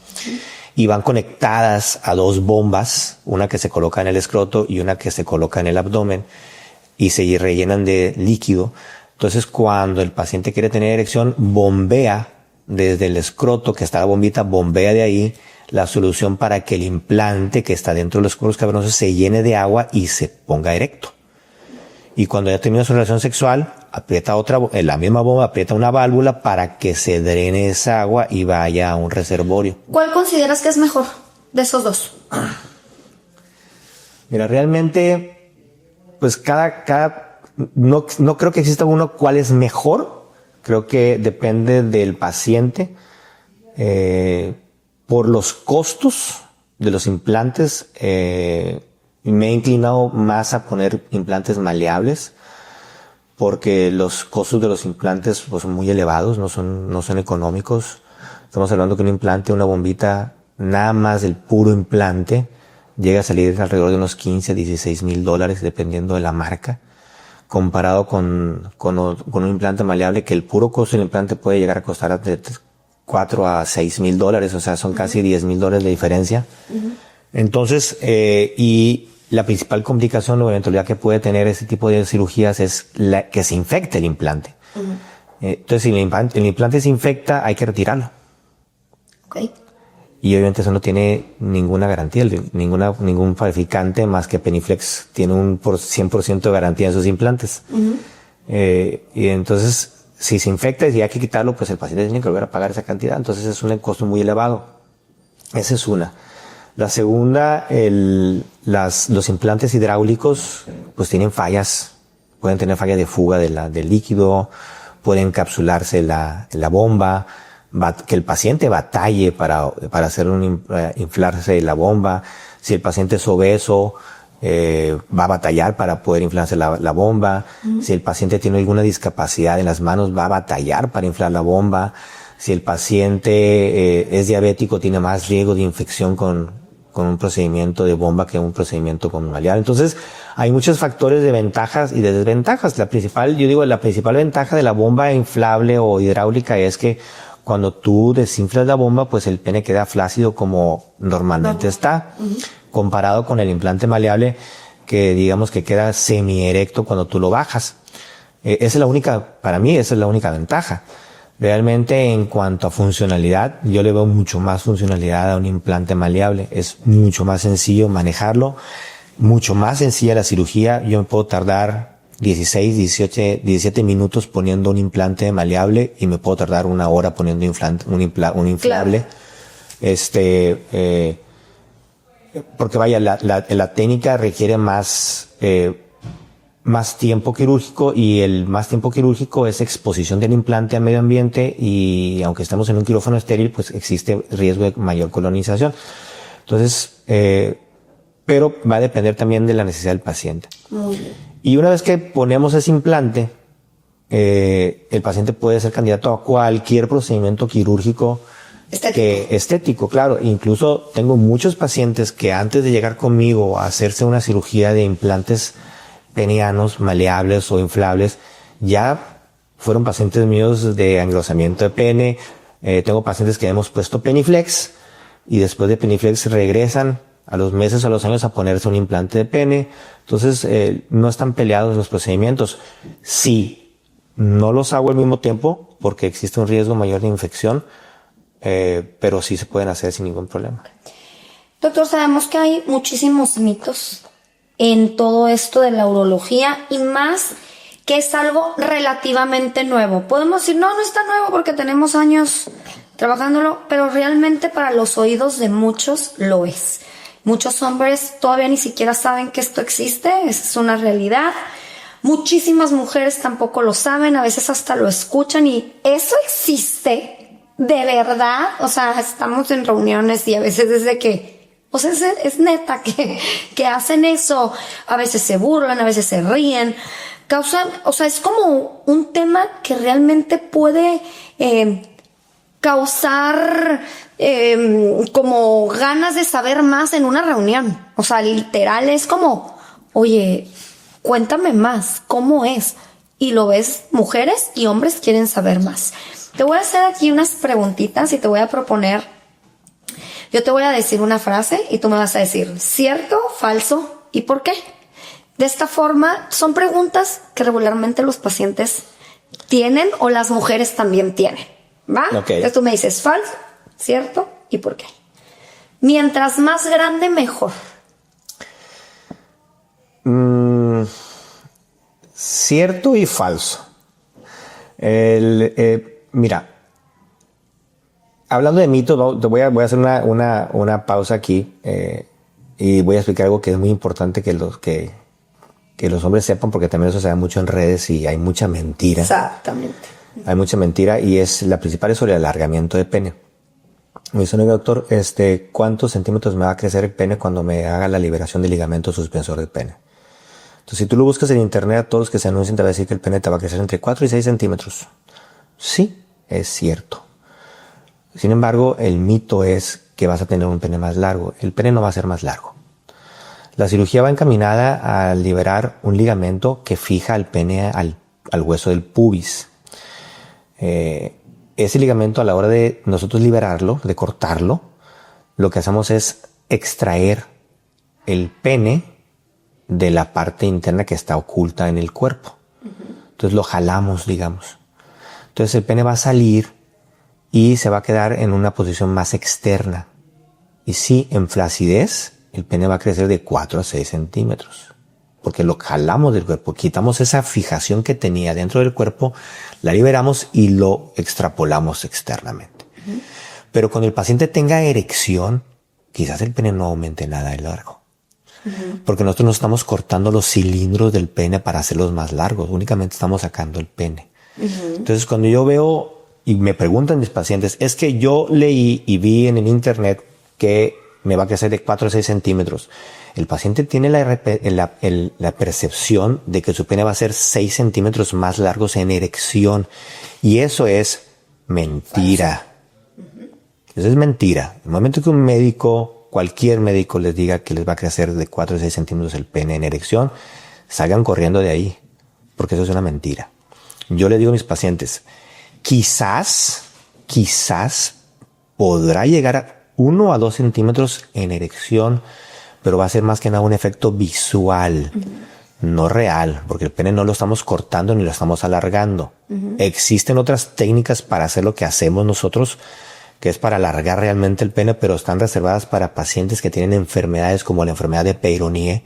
y van conectadas a 2 bombas, una que se coloca en el escroto y una que se coloca en el abdomen, y se rellenan de líquido. Entonces, cuando el paciente quiere tener erección, bombea desde el escroto, que está la bombita, bombea de ahí la solución para que el implante que está dentro de los cuerpos cavernosos se llene de agua y se ponga erecto. Y cuando ya termina su relación sexual, aprieta la misma bomba, aprieta una válvula para que se drene esa agua y vaya a un reservorio. ¿Cuál consideras que es mejor de esos 2? Mira, realmente, pues no creo que exista uno cuál es mejor. Creo que depende del paciente. Por los costos de los implantes, me he inclinado más a poner implantes maleables, porque los costos de los implantes pues, son muy elevados, no son económicos. Estamos hablando que un implante, una bombita, nada más el puro implante, llega a salir alrededor de unos 15 a 16 mil dólares, dependiendo de la marca, comparado con un implante maleable, que el puro costo del implante puede llegar a costar a 4 a 6 mil dólares, o sea, son casi 10 mil dólares de diferencia. Entonces, y la principal complicación o eventualidad que puede tener ese tipo de cirugías es que se infecte el implante. Entonces, si el implante se infecta, hay que retirarlo. Okay. Y obviamente eso no tiene ninguna garantía, ningún fabricante más que Peniflex tiene un 100% de garantía en sus implantes. Y entonces, si se infecta y hay que quitarlo, pues el paciente tiene que volver a pagar esa cantidad. Entonces es un costo muy elevado. Esa es una. La segunda, los implantes hidráulicos, pues tienen fallas. Pueden tener fallas de fuga del líquido, pueden encapsularse la bomba, que el paciente batalle para hacer inflarse la bomba. Si el paciente es obeso, va a batallar para poder inflarse la bomba. Si el paciente tiene alguna discapacidad en las manos, va a batallar para inflar la bomba. Si el paciente es diabético, tiene más riesgo de infección con un procedimiento de bomba que un procedimiento con maleable. Entonces, hay muchos factores de ventajas y de desventajas. La principal ventaja de la bomba inflable o hidráulica es que cuando tú desinflas la bomba, pues el pene queda flácido como normalmente está. Comparado con el implante maleable, que digamos que queda semierecto cuando tú lo bajas. Para mí esa es la única ventaja. Realmente en cuanto a funcionalidad, yo le veo mucho más funcionalidad a un implante maleable. Es mucho más sencillo manejarlo, mucho más sencilla la cirugía. Yo 16, 17 minutos poniendo un implante maleable y me puedo tardar 1 hora poniendo un inflable. Claro. Porque vaya, la técnica requiere más tiempo quirúrgico, y el más tiempo quirúrgico es exposición del implante al medio ambiente, y aunque estamos en un quirófano estéril, pues existe riesgo de mayor colonización. Entonces, pero va a depender también de la necesidad del paciente. Muy bien. Y una vez que ponemos ese implante, el paciente puede ser candidato a cualquier procedimiento quirúrgico estético, claro. Incluso tengo muchos pacientes que antes de llegar conmigo a hacerse una cirugía de implantes penianos maleables o inflables, ya fueron pacientes míos de anglosamiento de pene. Tengo pacientes que hemos puesto Peniflex y después de Peniflex regresan a los meses o a los años a ponerse un implante de pene. Entonces, no están peleados los procedimientos. Sí, no los hago al mismo tiempo porque existe un riesgo mayor de infección, pero sí se pueden hacer sin ningún problema. Doctor, sabemos que hay muchísimos mitos en todo esto de la urología, y más que es algo relativamente nuevo. Podemos decir, no está nuevo porque tenemos años trabajándolo, pero realmente para los oídos de muchos lo es. Muchos hombres todavía ni siquiera saben que esto existe, es una realidad. Muchísimas mujeres tampoco lo saben, a veces hasta lo escuchan y ¿eso existe? ¿De verdad? O sea, estamos en reuniones y a veces desde que, o sea, es neta que hacen eso. A veces se burlan, a veces se ríen. Causan, o sea, es como un tema que realmente puede causar como ganas de saber más en una reunión. O sea, literal es como, oye, cuéntame más, ¿cómo es? Y lo ves, mujeres y hombres quieren saber más. Te voy a hacer aquí unas preguntitas y te voy a proponer, yo te voy a decir una frase y tú me vas a decir cierto, falso y por qué. De esta forma, son preguntas que regularmente los pacientes tienen o las mujeres también tienen, ¿va? Okay. Entonces tú me dices falso, cierto y por qué. Mientras más grande, mejor. Cierto y falso. Mira, hablando de mitos, voy a hacer una pausa aquí y voy a explicar algo que es muy importante que los hombres sepan, porque también eso se da mucho en redes y hay mucha mentira. Exactamente. Hay mucha mentira, y la principal es sobre el alargamiento de pene. Me dice, no, doctor, ¿cuántos centímetros me va a crecer el pene cuando me haga la liberación del ligamento suspensor del pene? Entonces, si tú lo buscas en internet, a todos los que se anuncian te va a decir que el pene te va a crecer entre 4 y 6 centímetros. Sí, es cierto. Sin embargo, el mito es que vas a tener un pene más largo. El pene no va a ser más largo. La cirugía va encaminada a liberar un ligamento que fija al pene al hueso del pubis. Ese ligamento, a la hora de nosotros liberarlo, de cortarlo, lo que hacemos es extraer el pene de la parte interna que está oculta en el cuerpo. Entonces lo jalamos, digamos. Entonces el pene va a salir y se va a quedar en una posición más externa. Y sí, en flacidez, el pene va a crecer de 4 a 6 centímetros. Porque lo jalamos del cuerpo, quitamos esa fijación que tenía dentro del cuerpo, la liberamos y lo extrapolamos externamente. Pero cuando el paciente tenga erección, quizás el pene no aumente nada de largo. Porque nosotros no estamos cortando los cilindros del pene para hacerlos más largos, únicamente estamos sacando el pene. Entonces, cuando yo veo y me preguntan mis pacientes, es que yo leí y vi en el internet que me va a crecer de 4 a 6 centímetros. El paciente tiene la percepción de que su pene va a ser 6 centímetros más largos en erección. Y eso es mentira. Eso es mentira. En el momento que un médico, cualquier médico les diga que les va a crecer de 4 a 6 centímetros el pene en erección, salgan corriendo de ahí, porque eso es una mentira. Yo le digo a mis pacientes, quizás podrá llegar a 1 a 2 centímetros en erección, pero va a ser más que nada un efecto visual, no real, porque el pene no lo estamos cortando ni lo estamos alargando. Existen otras técnicas para hacer lo que hacemos nosotros, que es para alargar realmente el pene, pero están reservadas para pacientes que tienen enfermedades como la enfermedad de Peyronie,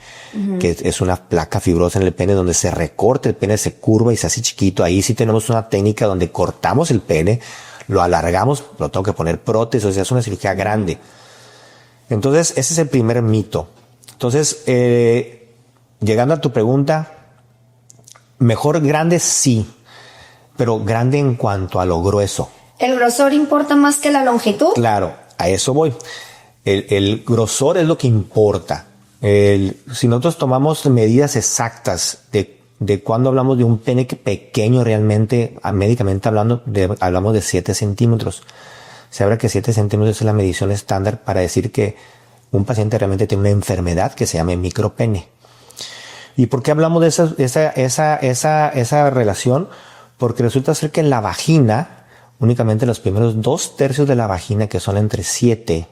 que es una placa fibrosa en el pene donde se recorta el pene, se curva y se hace chiquito. Ahí sí tenemos una técnica donde cortamos el pene, lo alargamos, lo tengo que poner prótesis, o sea, es una cirugía grande. Entonces, ese es el primer mito. Entonces, llegando a tu pregunta, mejor grande sí, pero grande en cuanto a lo grueso. ¿El grosor importa más que la longitud? Claro, a eso voy. El grosor es lo que importa. Si nosotros tomamos medidas exactas de cuando hablamos de un pene pequeño realmente, médicamente hablando, hablamos de 7 centímetros. Se habla que 7 centímetros es la medición estándar para decir que un paciente realmente tiene una enfermedad que se llama micropene. ¿Y por qué hablamos de esa relación? Porque resulta ser que en la vagina, únicamente los primeros 2/3 de la vagina, que son entre 7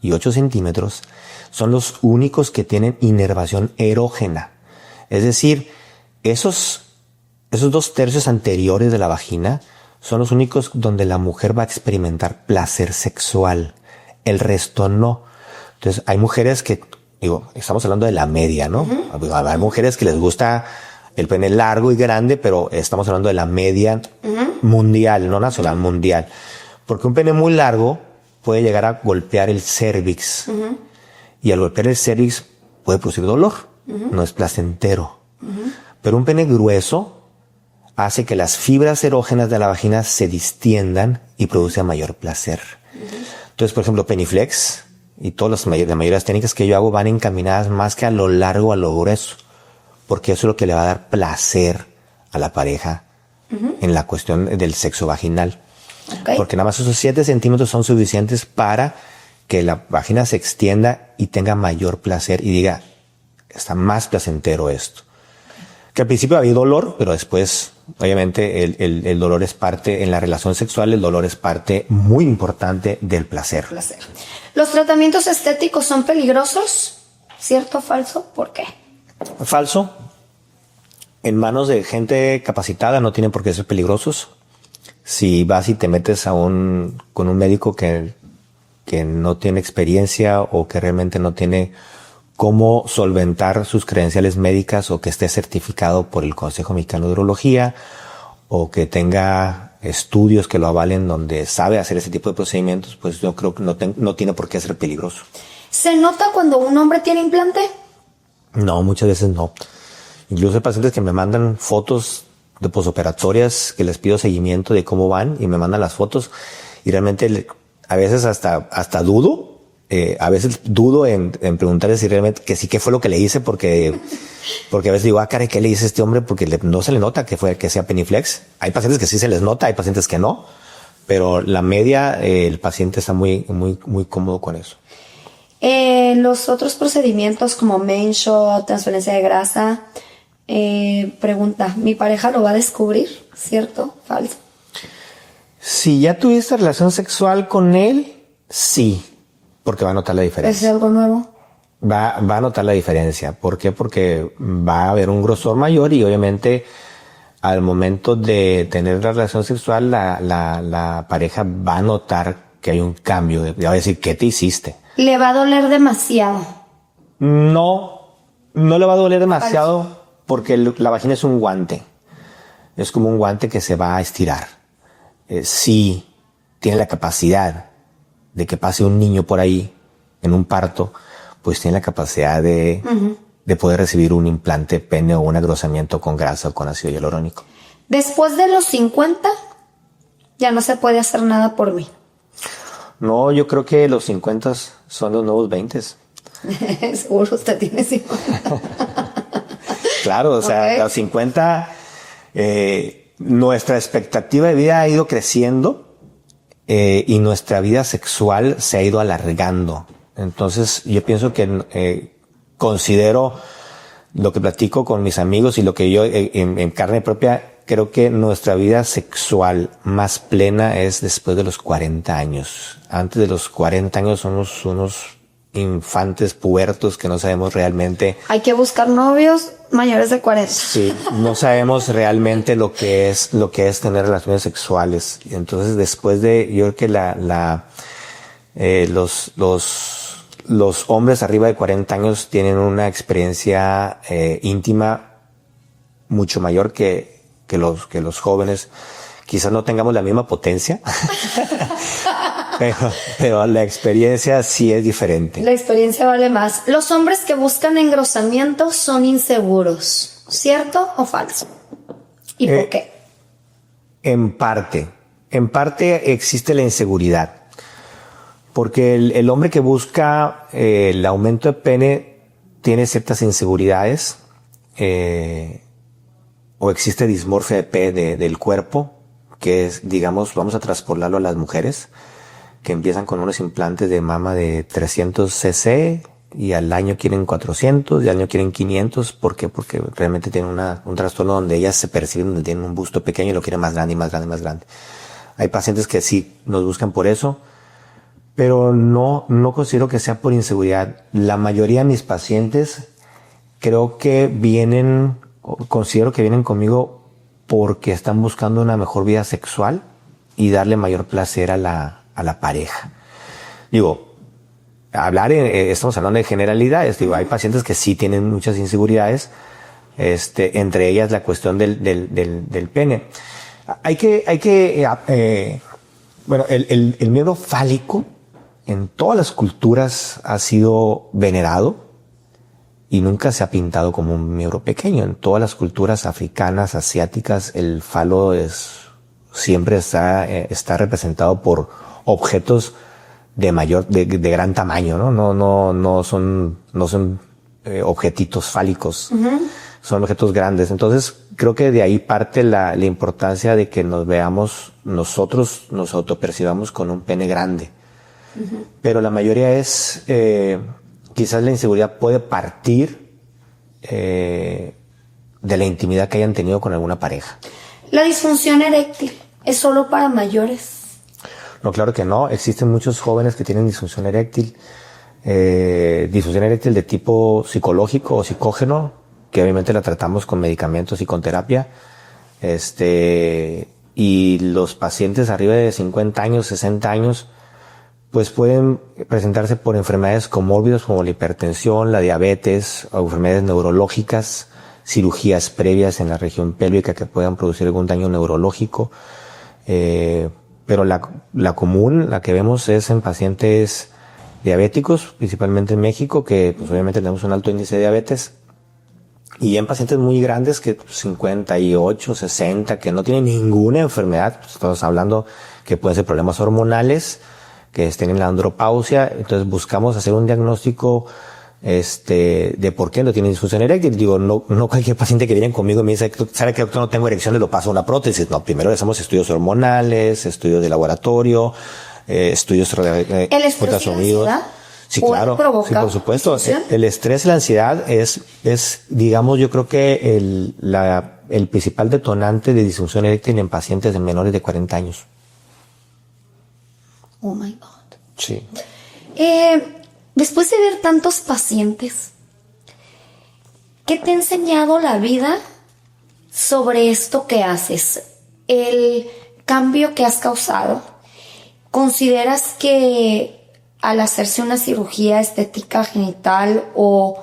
y 8 centímetros, son los únicos que tienen inervación erógena. Es decir, esos 2/3 anteriores de la vagina son los únicos donde la mujer va a experimentar placer sexual. El resto no. Entonces, hay mujeres que, estamos hablando de la media, ¿no? Hay mujeres que les gusta el pene largo y grande, pero estamos hablando de la media mundial, no nacional, mundial. Porque un pene muy largo puede llegar a golpear el cérvix. Y al golpear el cérvix puede producir dolor. No es placentero. Pero un pene grueso hace que las fibras erógenas de la vagina se distiendan y produce mayor placer. Entonces, por ejemplo, Peniflex y todas las mayores técnicas que yo hago van encaminadas más que a lo largo, a lo grueso. Porque eso es lo que le va a dar placer a la pareja en la cuestión del sexo vaginal. Okay. Porque nada más esos 7 centímetros son suficientes para que la vagina se extienda y tenga mayor placer y diga, está más placentero esto. Que al principio había dolor, pero después, obviamente, el dolor es parte, en la relación sexual, el dolor es parte muy importante del placer. ¿Los tratamientos estéticos son peligrosos? ¿Cierto o falso? ¿Por qué? Falso. En manos de gente capacitada no tienen por qué ser peligrosos. Si vas y te metes con un médico que no tiene experiencia o que realmente no tiene cómo solventar sus credenciales médicas o que esté certificado por el Consejo Mexicano de Urología o que tenga estudios que lo avalen donde sabe hacer ese tipo de procedimientos, pues yo creo que no tiene por qué ser peligroso. ¿Se nota cuando un hombre tiene implante? No, muchas veces no. Incluso hay pacientes que me mandan fotos de posoperatorias que les pido seguimiento de cómo van y me mandan las fotos y realmente a veces hasta dudo. A veces dudo en preguntarle si realmente que sí, qué fue lo que le hice, porque a veces digo, caray, ¿qué le hice a este hombre? Porque no se le nota que sea Peniflex. Hay pacientes que sí se les nota, hay pacientes que no, pero la media, el paciente está muy, muy, muy cómodo con eso. Los otros procedimientos como main shot, transferencia de grasa, pregunta, ¿mi pareja lo va a descubrir? ¿Cierto? ¿Falso? Si ya tuviste relación sexual con él, sí. Porque va a notar la diferencia. ¿Es algo nuevo? Va a notar la diferencia. ¿Por qué? Porque va a haber un grosor mayor y obviamente al momento de tener la relación sexual la pareja va a notar que hay un cambio. Va a decir, ¿qué te hiciste? ¿Le va a doler demasiado? No le va a doler demasiado porque la vagina es un guante. Es como un guante que se va a estirar. Sí tiene la capacidad de que pase un niño por ahí en un parto, pues tiene la capacidad de poder recibir un implante pene o un engrosamiento con grasa o con ácido hialurónico. Después de los 50, ya no se puede hacer nada por mí. No, yo creo que los 50 son los nuevos 20. Seguro usted tiene 50. Claro, o sea, los 50, nuestra expectativa de vida ha ido creciendo. Y nuestra vida sexual se ha ido alargando. Entonces, yo pienso que considero lo que platico con mis amigos y lo que yo en carne propia, creo que nuestra vida sexual más plena es después de los 40 años. Antes de los 40 años somos unos infantes pubertos que no sabemos realmente. Hay que buscar novios mayores de 40. Sí, no sabemos realmente lo que es tener relaciones sexuales. Entonces, después de, yo creo que los hombres arriba de 40 años tienen una experiencia íntima mucho mayor que los jóvenes. Quizás no tengamos la misma potencia, pero la experiencia sí es diferente. La experiencia vale más. Los hombres que buscan engrosamiento son inseguros, ¿cierto o falso? ¿Y por qué? En parte existe la inseguridad, porque el hombre que busca el aumento de pene tiene ciertas inseguridades, o existe dismorfia del cuerpo, que es, digamos, vamos a traspolarlo a las mujeres, que empiezan con unos implantes de mama de 300 cc y al año quieren 400 y al año quieren 500. ¿Por qué? Porque realmente tienen un trastorno donde ellas se perciben donde tienen un busto pequeño y lo quieren más grande y más grande y más grande. Hay pacientes que sí nos buscan por eso, pero no considero que sea por inseguridad. La mayoría de mis pacientes considero que vienen conmigo porque están buscando una mejor vida sexual y darle mayor placer a la pareja. Digo, estamos hablando de generalidades. Digo, hay pacientes que sí tienen muchas inseguridades, entre ellas la cuestión del pene. Bueno, el miembro fálico en todas las culturas ha sido venerado y nunca se ha pintado como un miembro pequeño. En todas las culturas africanas, asiáticas, el falo siempre está representado por objetos de gran tamaño, ¿no? No son objetitos fálicos. Uh-huh. Son objetos grandes. Entonces, creo que de ahí parte la importancia de que nosotros nos autopercibamos con un pene grande. Uh-huh. Pero la mayoría es, quizás la inseguridad puede partir de la intimidad que hayan tenido con alguna pareja. ¿La disfunción eréctil es solo para mayores? No, claro que no. Existen muchos jóvenes que tienen disfunción eréctil de tipo psicológico o psicógeno, que obviamente la tratamos con medicamentos y con terapia. Y los pacientes arriba de 50 años, 60 años, pues pueden presentarse por enfermedades comórbidas como la hipertensión, la diabetes, o enfermedades neurológicas, cirugías previas en la región pélvica que puedan producir algún daño neurológico. Pero la común, la que vemos es en pacientes diabéticos, principalmente en México, que pues obviamente tenemos un alto índice de diabetes, y en pacientes muy grandes, que 58, 60, que no tienen ninguna enfermedad. Pues estamos hablando que pueden ser problemas hormonales, que estén en la andropausia. Entonces buscamos hacer un diagnóstico de por qué no tiene disfunción eréctil. Digo, no cualquier paciente que viene conmigo me dice, ¿sabe qué, doctor? No tengo erección, le lo paso a una prótesis. No, primero le hacemos estudios hormonales, estudios de laboratorio, estudios de ultrasonidos. Sí, claro, sí, por supuesto. El estrés y la ansiedad es, digamos, yo creo que el principal detonante de disfunción eréctil en pacientes de menores de 40 años. Oh my God. Sí. Después de ver tantos pacientes, ¿qué te ha enseñado la vida sobre esto que haces? El cambio que has causado. ¿Consideras que al hacerse una cirugía estética genital o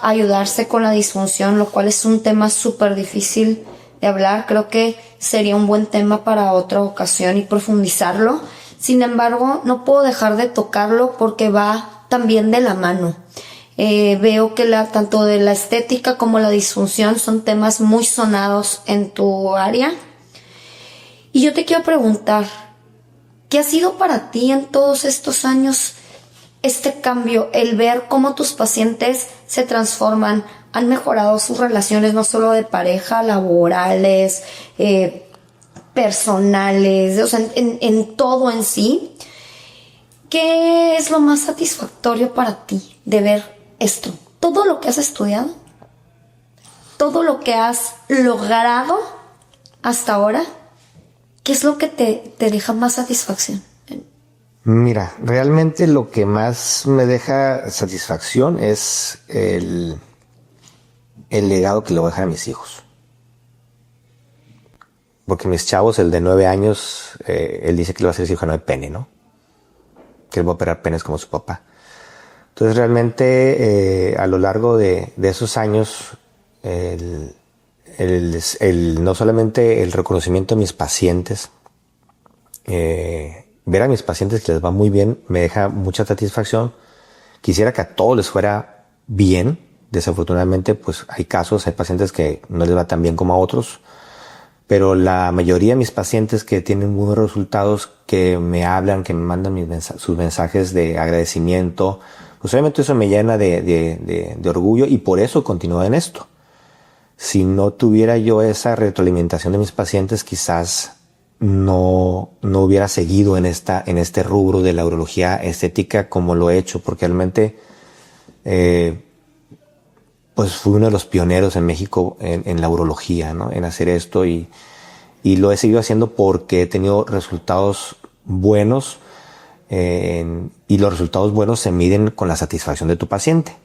ayudarse con la disfunción, lo cual es un tema súper difícil de hablar, creo que sería un buen tema para otra ocasión y profundizarlo? Sin embargo, no puedo dejar de tocarlo porque va también de la mano. Veo que tanto de la estética como la disfunción son temas muy sonados en tu área. Y yo te quiero preguntar, ¿qué ha sido para ti en todos estos años este cambio? El ver cómo tus pacientes se transforman, han mejorado sus relaciones no solo de pareja, laborales, personales, o sea, en todo en sí. ¿Qué es lo más satisfactorio para ti de ver esto? Todo lo que has estudiado, todo lo que has logrado hasta ahora, ¿qué es lo que te deja más satisfacción? Mira, realmente lo que más me deja satisfacción es el legado que le voy a dejar a mis hijos. Porque mis chavos, el de 9 años, él dice que le va a ser cirujano de pene, ¿no? Que él va a operar penes como su papá. Entonces realmente a lo largo de esos años, no solamente el reconocimiento de mis pacientes, ver a mis pacientes que les va muy bien me deja mucha satisfacción. Quisiera que a todos les fuera bien. Desafortunadamente, pues hay casos, hay pacientes que no les va tan bien como a otros. Pero la mayoría de mis pacientes que tienen buenos resultados, que me hablan, que me mandan sus mensajes de agradecimiento, pues obviamente eso me llena de orgullo y por eso continúo en esto. Si no tuviera yo esa retroalimentación de mis pacientes, quizás no hubiera seguido en este rubro de la urología estética como lo he hecho, porque realmente pues fui uno de los pioneros en México en la urología, ¿no? En hacer esto y lo he seguido haciendo porque he tenido resultados buenos y los resultados buenos se miden con la satisfacción de tu paciente,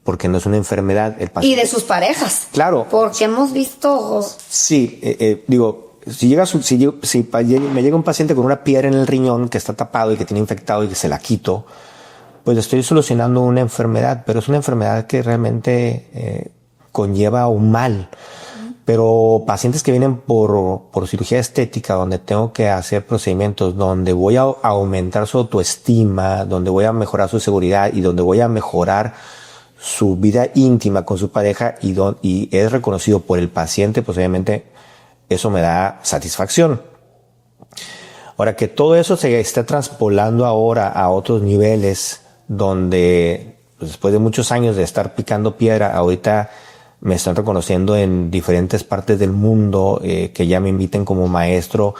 porque no es una enfermedad. El paciente, y de sus parejas. Claro. Porque hemos visto... Sí, digo, si me llega un paciente con una piedra en el riñón que está tapado y que tiene infectado y que se la quito, pues estoy solucionando una enfermedad, pero es una enfermedad que realmente conlleva un mal. Pero pacientes que vienen por cirugía estética, donde tengo que hacer procedimientos, donde voy a aumentar su autoestima, donde voy a mejorar su seguridad y donde voy a mejorar su vida íntima con su pareja y es reconocido por el paciente, pues obviamente eso me da satisfacción. Ahora, que todo eso se está traspolando ahora a otros niveles, donde pues, después de muchos años de estar picando piedra, ahorita me están reconociendo en diferentes partes del mundo, que ya me inviten como maestro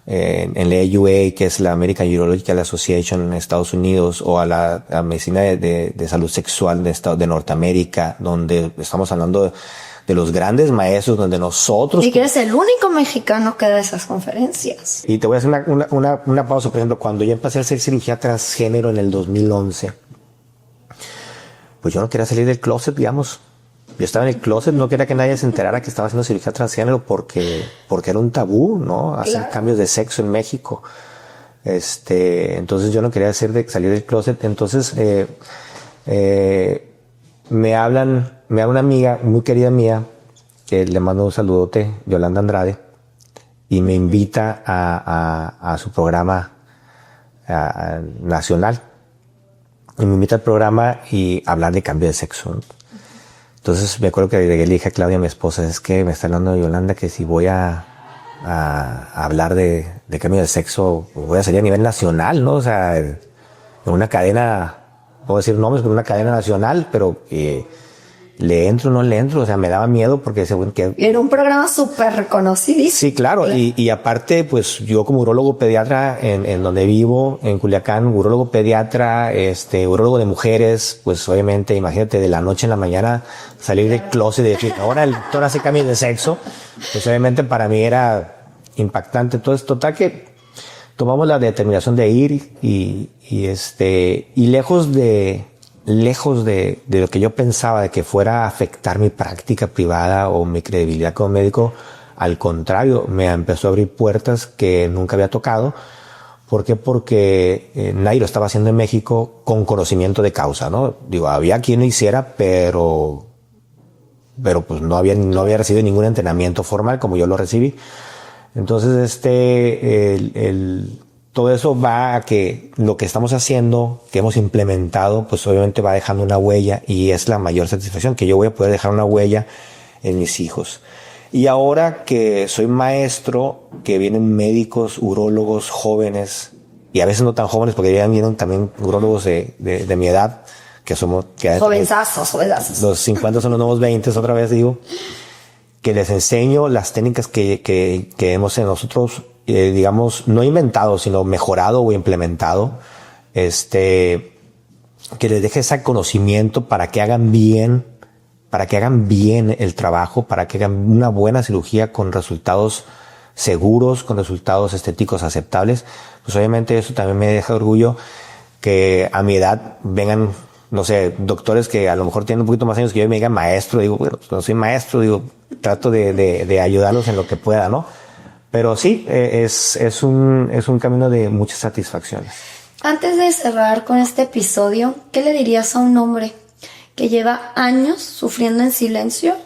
en la AUA, que es la American Urological Association en Estados Unidos, o a la medicina de salud sexual de Norteamérica, donde estamos hablando de los grandes maestros, donde nosotros... Y que eres el único mexicano que da esas conferencias. Y te voy a hacer una pausa. Por ejemplo, cuando yo empecé a hacer cirugía transgénero en el 2011, pues yo no quería salir del closet, digamos. Yo estaba en el closet, no quería que nadie se enterara que estaba haciendo cirugía transgénero porque era un tabú, ¿no? Hacer cambios de sexo en México. Entonces yo no quería salir del closet. Entonces, me habla una amiga, muy querida mía, que le mando un saludote, Yolanda Andrade, y me invita a su programa nacional. Y me invita al programa y hablar de cambio de sexo, ¿no? Entonces me acuerdo que le dije a Claudia, mi esposa, es que me está hablando de Yolanda que si voy a hablar de cambio de sexo, voy a salir a nivel nacional, ¿no? O sea, en una cadena, puedo decir nombres, pero una cadena nacional, pero ¿le entro o no le entro? O sea, me daba miedo porque era un programa súper reconocido. Sí, claro. Y aparte, pues yo como urólogo pediatra en donde vivo, en Culiacán, urólogo pediatra, urólogo de mujeres, pues obviamente, imagínate, de la noche en la mañana salir del closet y decir, ahora el doctor hace cambios de sexo, pues obviamente para mí era impactante. Entonces, total que tomamos la determinación de ir y lejos de lo que yo pensaba de que fuera a afectar mi práctica privada o mi credibilidad como médico, al contrario, me empezó a abrir puertas que nunca había tocado. ¿Por qué? Porque nadie lo estaba haciendo en México con conocimiento de causa, ¿no? Digo, había quien lo hiciera, pero pues no había recibido ningún entrenamiento formal como yo lo recibí. Entonces, todo eso va a que lo que estamos haciendo, que hemos implementado, pues obviamente va dejando una huella y es la mayor satisfacción, que yo voy a poder dejar una huella en mis hijos. Y ahora que soy maestro, que vienen médicos, urólogos jóvenes, y a veces no tan jóvenes, porque ya vienen también urólogos de mi edad, que somos... Jovenzazos. Los 50 son los nuevos 20, otra vez digo, que les enseño las técnicas que hemos en nosotros, digamos, no inventado, sino mejorado o implementado, que les deje ese conocimiento para que hagan bien el trabajo, para que hagan una buena cirugía con resultados seguros, con resultados estéticos aceptables, pues obviamente eso también me deja orgullo que a mi edad vengan, no sé, doctores que a lo mejor tienen un poquito más años que yo y me digan maestro. Digo, bueno, no soy maestro, digo, trato de ayudarlos en lo que pueda, ¿no? Pero sí, es un camino de muchas satisfacciones. Antes de cerrar con este episodio, ¿qué le dirías a un hombre que lleva años sufriendo en silencio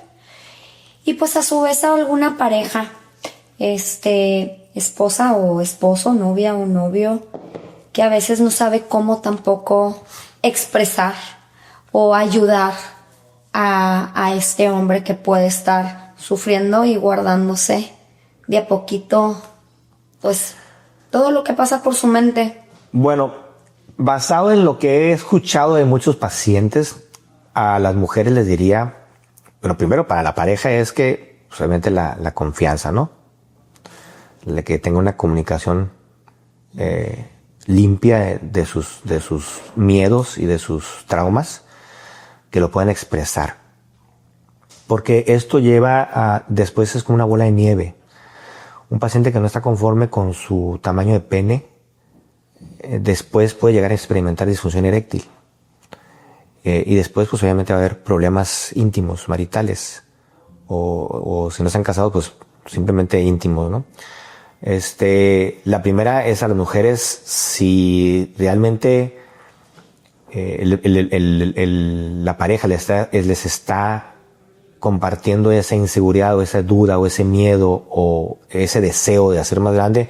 y pues a su vez a alguna pareja, esposa o esposo, novia o novio, que a veces no sabe cómo tampoco expresar o ayudar a este hombre que puede estar sufriendo y guardándose de a poquito, pues, todo lo que pasa por su mente? Bueno, basado en lo que he escuchado de muchos pacientes, a las mujeres les diría, bueno, primero para la pareja es que, pues, obviamente la confianza, ¿no? Que tenga una comunicación limpia de sus miedos y de sus traumas, que lo puedan expresar. Porque esto lleva después es como una bola de nieve. Un paciente que no está conforme con su tamaño de pene, después puede llegar a experimentar disfunción eréctil. Y después, pues obviamente va a haber problemas íntimos, maritales. O si no se han casado, pues simplemente íntimos, ¿no? La primera es a las mujeres, si realmente la pareja les está compartiendo esa inseguridad o esa duda o ese miedo o ese deseo de hacer más grande,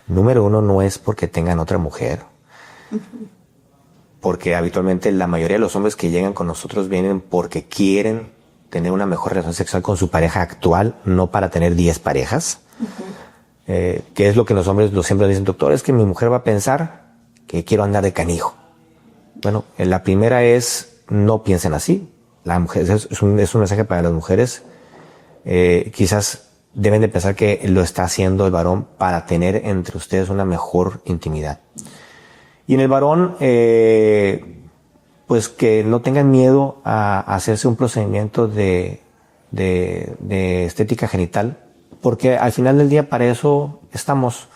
número uno, no es porque tengan otra mujer. Porque habitualmente la mayoría de los hombres que llegan con nosotros vienen porque quieren tener una mejor relación sexual con su pareja actual, no para tener 10 parejas. Que es lo que los hombres siempre dicen, doctor, es que mi mujer va a pensar que quiero andar de canijo. Bueno, la primera es, no piensen así. La mujer, es un mensaje para las mujeres. Quizás deben de pensar que lo está haciendo el varón para tener entre ustedes una mejor intimidad. Y en el varón, pues que no tengan miedo a hacerse un procedimiento de estética genital, porque al final del día para eso estamos.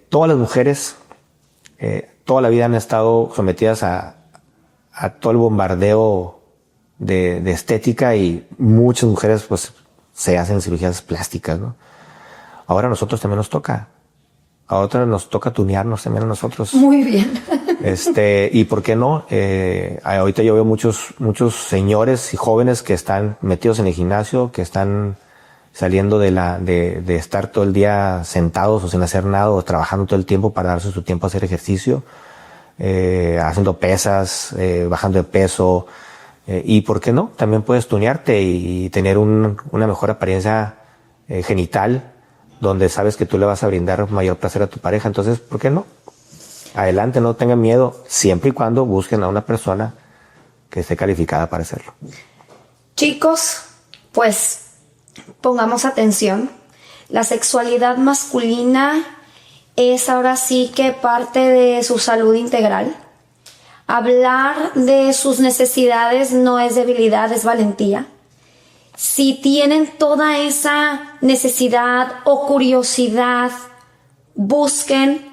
Todas las mujeres, toda la vida han estado sometidas a todo el bombardeo de estética, y muchas mujeres pues se hacen cirugías plásticas, ¿no? Ahora a nosotros también nos toca. A otras nos toca tunearnos también a nosotros. Muy bien. ¿Y por qué no? Ahorita yo veo muchos señores y jóvenes que están metidos en el gimnasio, que están saliendo de estar todo el día sentados o sin hacer nada, o trabajando todo el tiempo para darse su tiempo a hacer ejercicio, haciendo pesas, bajando de peso. Y por qué no, también puedes tunearte y tener una mejor apariencia genital, donde sabes que tú le vas a brindar mayor placer a tu pareja. Entonces, ¿por qué no? Adelante, no tengan miedo, siempre y cuando busquen a una persona que esté calificada para hacerlo. Chicos, pues pongamos atención. La sexualidad masculina es ahora sí que parte de su salud integral. Hablar de sus necesidades no es debilidad, es valentía. Si tienen toda esa necesidad o curiosidad, busquen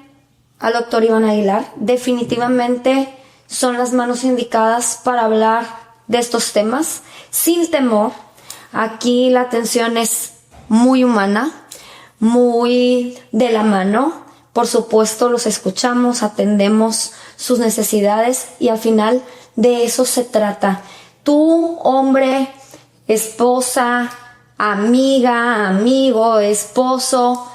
al doctor Iván Aguilar. Definitivamente son las manos indicadas para hablar de estos temas sin temor. Aquí la atención es muy humana, muy de la mano. Por supuesto, los escuchamos, atendemos sus necesidades y al final de eso se trata. Tú, hombre, esposa, amiga, amigo, esposo,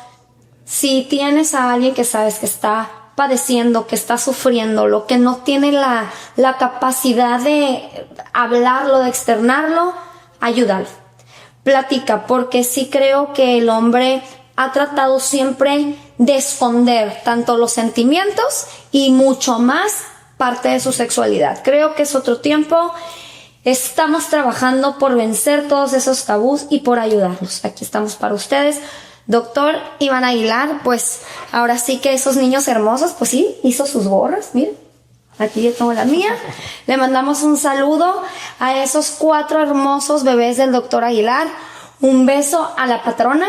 si tienes a alguien que sabes que está padeciendo, que está sufriendo, lo que no tiene la capacidad de hablarlo, de externarlo, ayúdalo. Platica, porque sí creo que el hombre ha tratado siempre de esconder tanto los sentimientos y mucho más parte de su sexualidad. Creo que es otro tiempo. Estamos trabajando por vencer todos esos tabús y por ayudarlos. Aquí estamos para ustedes. Doctor Iván Aguilar, pues ahora sí que esos niños hermosos, pues sí, hizo sus gorras, miren. Aquí yo tengo la mía. Le mandamos un saludo a esos 4 hermosos bebés del doctor Aguilar. Un beso a la patrona,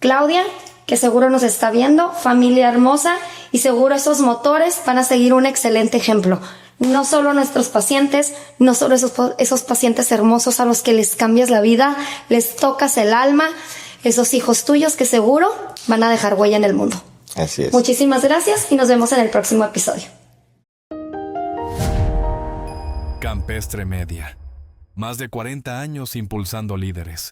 Claudia, que seguro nos está viendo, familia hermosa, y seguro esos motores van a seguir un excelente ejemplo. No solo nuestros pacientes, no solo esos pacientes hermosos a los que les cambias la vida, les tocas el alma, esos hijos tuyos que seguro van a dejar huella en el mundo. Así es. Muchísimas gracias y nos vemos en el próximo episodio. Campestre Media. Más de 40 años impulsando líderes.